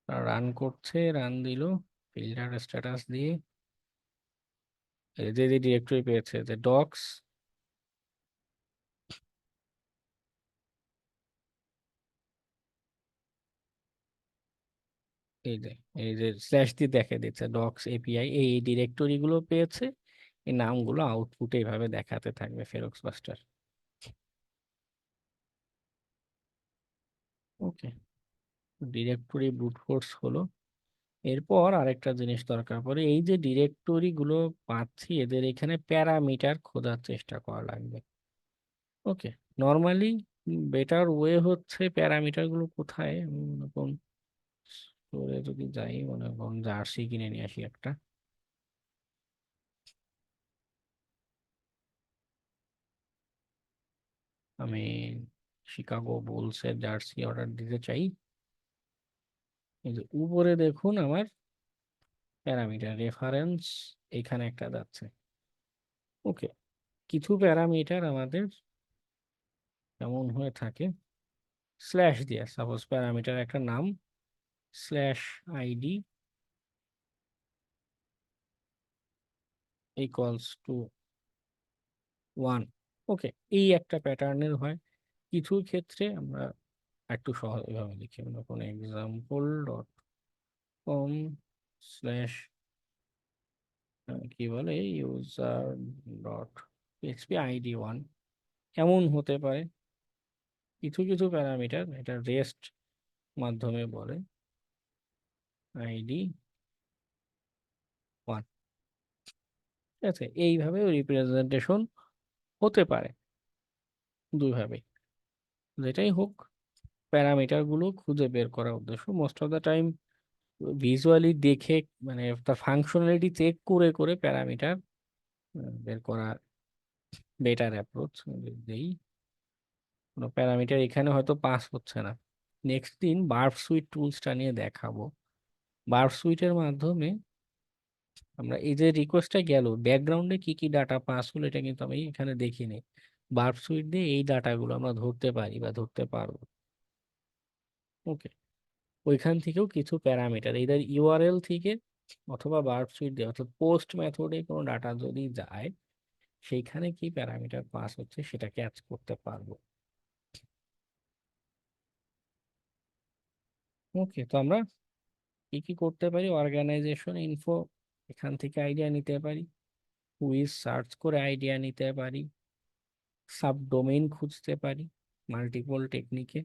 রান করছে, রান দিল ফিল্টার স্ট্যাটাস দিয়ে। এই যে যে ডিরেক্টরি পেয়েছে, যে ডক্স, এই যে এই যে স্ল্যাশ দিয়ে দেখে দিচ্ছে ডক্স এপিআই, এই ডিরেক্টরি গুলো পেয়েছে। এই নামগুলো আউটপুটে এইভাবে দেখাতে থাকবে ফেরক্স বাস্টার। ওকে, ডিরেক্টরি ব্রুট ফোর্স হলো। এরপর আরেকটা জিনিস দরকার পড়ে, এই যে ডিরেক্টরি গুলো পাচ্ছি এদের এখানে প্যারামিটার খোঁজার চেষ্টা করা লাগবে। ওকে, নর্মালি বেটার ওয়ে হচ্ছে প্যারামিটার গুলো কোথায়, মনে করুন স্টোরে যদি যাই, মনে করুন জার্সি কিনে নিয়ে আসি একটা। আমি শিকাগো বুলসের জার্সি অর্ডার দিতে চাই। এই যে উপরে দেখুন আমার প্যারামিটার রেফারেন্স এখানে একটা যাচ্ছে। ওকে, কিছু প্যারামিটার আমাদের কেমন হয়ে থাকে, স্ল্যাশ দিয়ে, সাপোজ প্যারামিটার একটা নাম স্ল্যাশ আইডি ইকুয়ালস টু 1। ওকে, এই একটা প্যাটার্নের হয়। কিছু ক্ষেত্রে আমরা একটু সহজভাবে লিখি, আমরা কোনো এক্সাম্পল ডট কম স্ল্যাশ কি বলে ইউজার ডট পিএইচপি আইডি 1, এমন হতে পারে। কিছু কিছু প্যারামিটার এটা রেস্ট মাধ্যমে বলে আইডি 1। ঠিক আছে, এইভাবে রিপ্রেজেন্টেশন হতে পারে দুইভাবে। যেটাই হোক, প্যারামিটার গুলো খুঁজে বের করার উদ্দেশ্য most of the time visually দেখে, মানে তার ফাংশনালিটি চেক করে করে প্যারামিটার বের করা বেটার অ্যাপ্রোচ। দেই কোনো প্যারামিটার এখানে হয়তো পাস হচ্ছে না, নেক্সট দিন বার্ব সুইট টুলসটা নিয়ে দেখাবো। বার্ব সুইটের মাধ্যমে আমরা এই যে রিকোয়েস্টটা গেল, ব্যাকগ্রাউন্ডে কি কি ডাটা পাস হলো এটা কিন্তু আমি এখানে দেখিনি। বার্ব সুইট দিয়ে এই ডাটাগুলো আমরা ধরতে পারি বা ধরতে পারবো। ওকে, ওইখান থেকেও কিছু প্যারামিটার এদের ইউআরএল থেকে অথবা বার্ব সুইট দিয়ে অর্থাৎ পোস্ট মেথডে কোনো ডাটা যদি যায়, সেইখানে কি প্যারামিটার পাস হচ্ছে সেটা ক্যাচ করতে পারবো। ওকে, তো আমরা কি কি করতে পারি, অর্গানাইজেশন ইনফো এখান থেকে আইডিয়া নিতে পারি, কুইজ সার্চ করে আইডিয়া নিতে পারি, সাবডোমেইন খুঁজতে পারি মাল্টিপল টেকনিকে।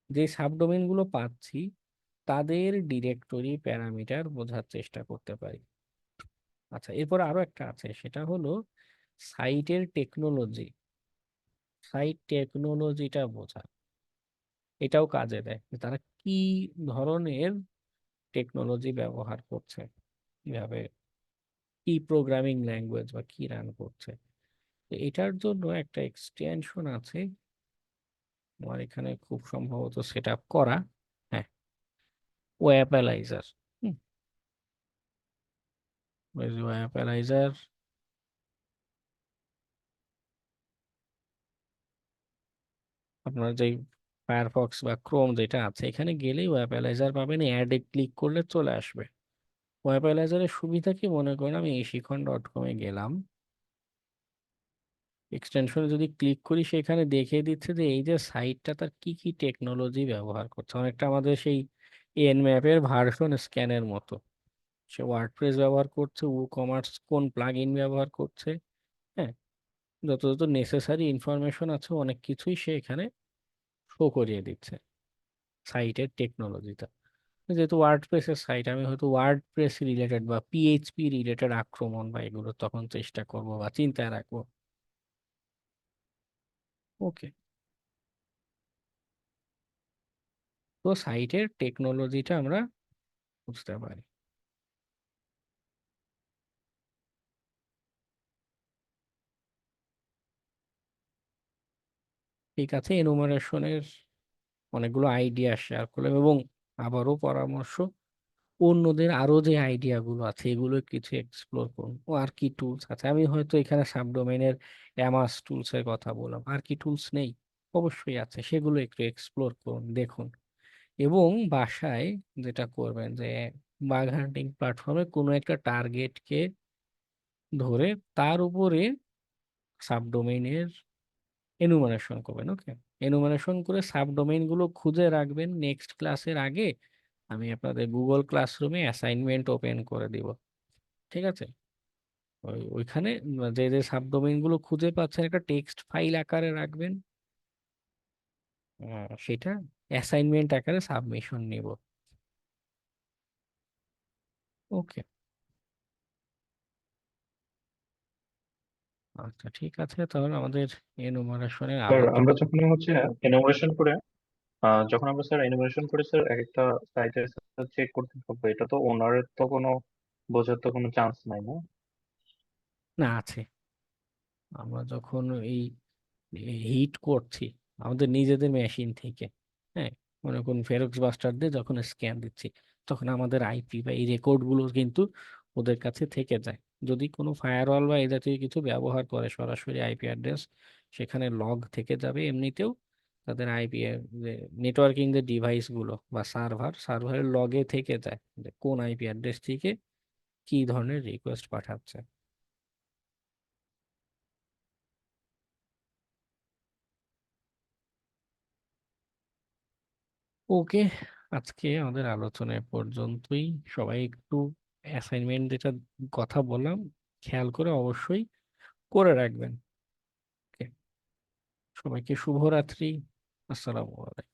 যে সাবডোমেইন গুলো পাচ্ছি তাদের ডিরেক্টরি প্যারামিটার বোঝার চেষ্টা করতে পারি। আচ্ছা, এরপর আরো একটা আছে, সেটা হলো সাইটের টেকনোলজি। সাইট টেকনোলজিটা বোঝা, এটাও কাজে দেয় যে তারা কি ধরনের টেকনোলজি ব্যবহার করছে, কিভাবে, কি প্রোগ্রামিং ল্যাঙ্গুয়েজ বা কি রান করছে। এটার জন্য একটা এক্সটেনশন আছে আমার এখানে খুব সম্ভবত সেট আপ করা। হ্যাঁ, ওয়্যাপালাইজার। ওয়্যাপালাইজার আপনার যে ফায়ারফক্স বা ক্রোম যেটা আছে এখানে গেলেই ওয়্যাপালাইজার পাবেন, অ্যাডে ক্লিক করলে চলে আসবে। ওয়্যাপালাইজারের সুবিধা কি, মনে করেন আমি eShikhon.com-এ গেলাম, এক্সটেনশনে যদি ক্লিক করি সেখানে দেখিয়ে দিচ্ছে যে এই যে সাইটটা তার কি কি টেকনোলজি ব্যবহার করছে, অনেকটা আমাদের সেই এনম্যাপের ভার্সন স্ক্যানের মতো। সে ওয়ার্ডপ্রেস ব্যবহার করছে, কমার্স কোন প্লাগ ইন ব্যবহার করছে, হ্যাঁ, যত যত নেসেসারি ইনফরমেশন আছে অনেক কিছুই সে এখানে শো করিয়ে দিচ্ছে সাইটের টেকনোলজিটা। যেহেতু ওয়ার্ডপ্রেসের সাইট, আমি হয়তো ওয়ার্ডপ্রেস রিলেটেড বা পিএইচপি রিলেটেড আক্রমণ বা এগুলো তখন চেষ্টা করব বা চিন্তায় রাখবো। ওকে, তো সাইটের টেকনোলজিটা আমরা বুঝতে পারি। ঠিক আছে, এনুমারেশনের অনেকগুলো আইডিয়া শেয়ার করলাম এবং আবারও পরামর্শ, অন্যদের আরো যে আইডিয়াগুলো আছে এগুলো কিছু এক্সপ্লোর করুন। ও আর কি টুলস আছে, আমি হয়তো এখানে সাবডোমেনের অ্যামাস টুলস এর কথা বললাম, আর কি টুলস নেই? অবশ্যই আছে, সেগুলো একটু এক্সপ্লোর করুন, দেখুন। এবং বাসায় যেটা করবেন যে বাগ হান্টিং প্ল্যাটফর্মে কোনো একটা টার্গেটকে ধরে তার উপরে সাবডোমেইনের এনুমারেশন করবেন। ওকে, এনুমারেশন করে সাবডোমেইন গুলো খুঁজে রাখবেন। নেক্সট ক্লাসের আগে আমি আপনাদের গুগল ক্লাসরুমে অ্যাসাইনমেন্ট ওপেন করে দিব। ঠিক আছে, ওইখানে যে যে সাবডোমেইন গুলো খুঁজে পাচ্ছেন একটা টেক্সট ফাইল আকারে রাখবেন, সেটা অ্যাসাইনমেন্ট আকারে সাবমিশন নিব। ওকে, আচ্ছা ঠিক আছে, তাহলে আমাদের এনুমারেশনের স্যার আলোচনা। আমরা যখন হচ্ছে এনুমারেশন করে যখন আমরা স্যার এনুমারেশন করে স্যার এক একটা সাইটের চেক করতে থাকবো, এটা তো ওনারের তো কোনো বোঝার তো কোনো চান্স নাই, না? না, আছে। আমরা যখন এই হিট করছি আমাদের নিজেদের মেশিন থেকে, হ্যাঁ, মনে করুন ফেরক্স বাস্টার দিয়ে যখন স্ক্যান দিচ্ছি, তখন আমাদের আইপি বা এই রেকর্ডগুলো কিন্তু ওদের কাছে থেকে যায়। যদি কোনো ফায়ারওয়াল বা এই জাতীয় কিছু ব্যবহার করে সরাসরি আইপি অ্যাড্রেস সেখানে লগ থেকে যাবে। এমনিতেও তাদের আইপি নেটওয়ার্কিং যে ডিভাইসগুলো বা সার্ভারের লগে থেকে যায় যে কোন আইপি অ্যাড্রেস থেকে কি ধরনের রিকোয়েস্ট পাঠাচ্ছে। ওকে, আজকে আমাদের আলোচনা এ পর্যন্তই। সবাই একটু অ্যাসাইনমেন্ট যেটা কথা বললাম খেয়াল করে অবশ্যই করে রাখবেন। ওকে, সবাইকে শুভরাত্রি। আসসালামু আলাইকুম।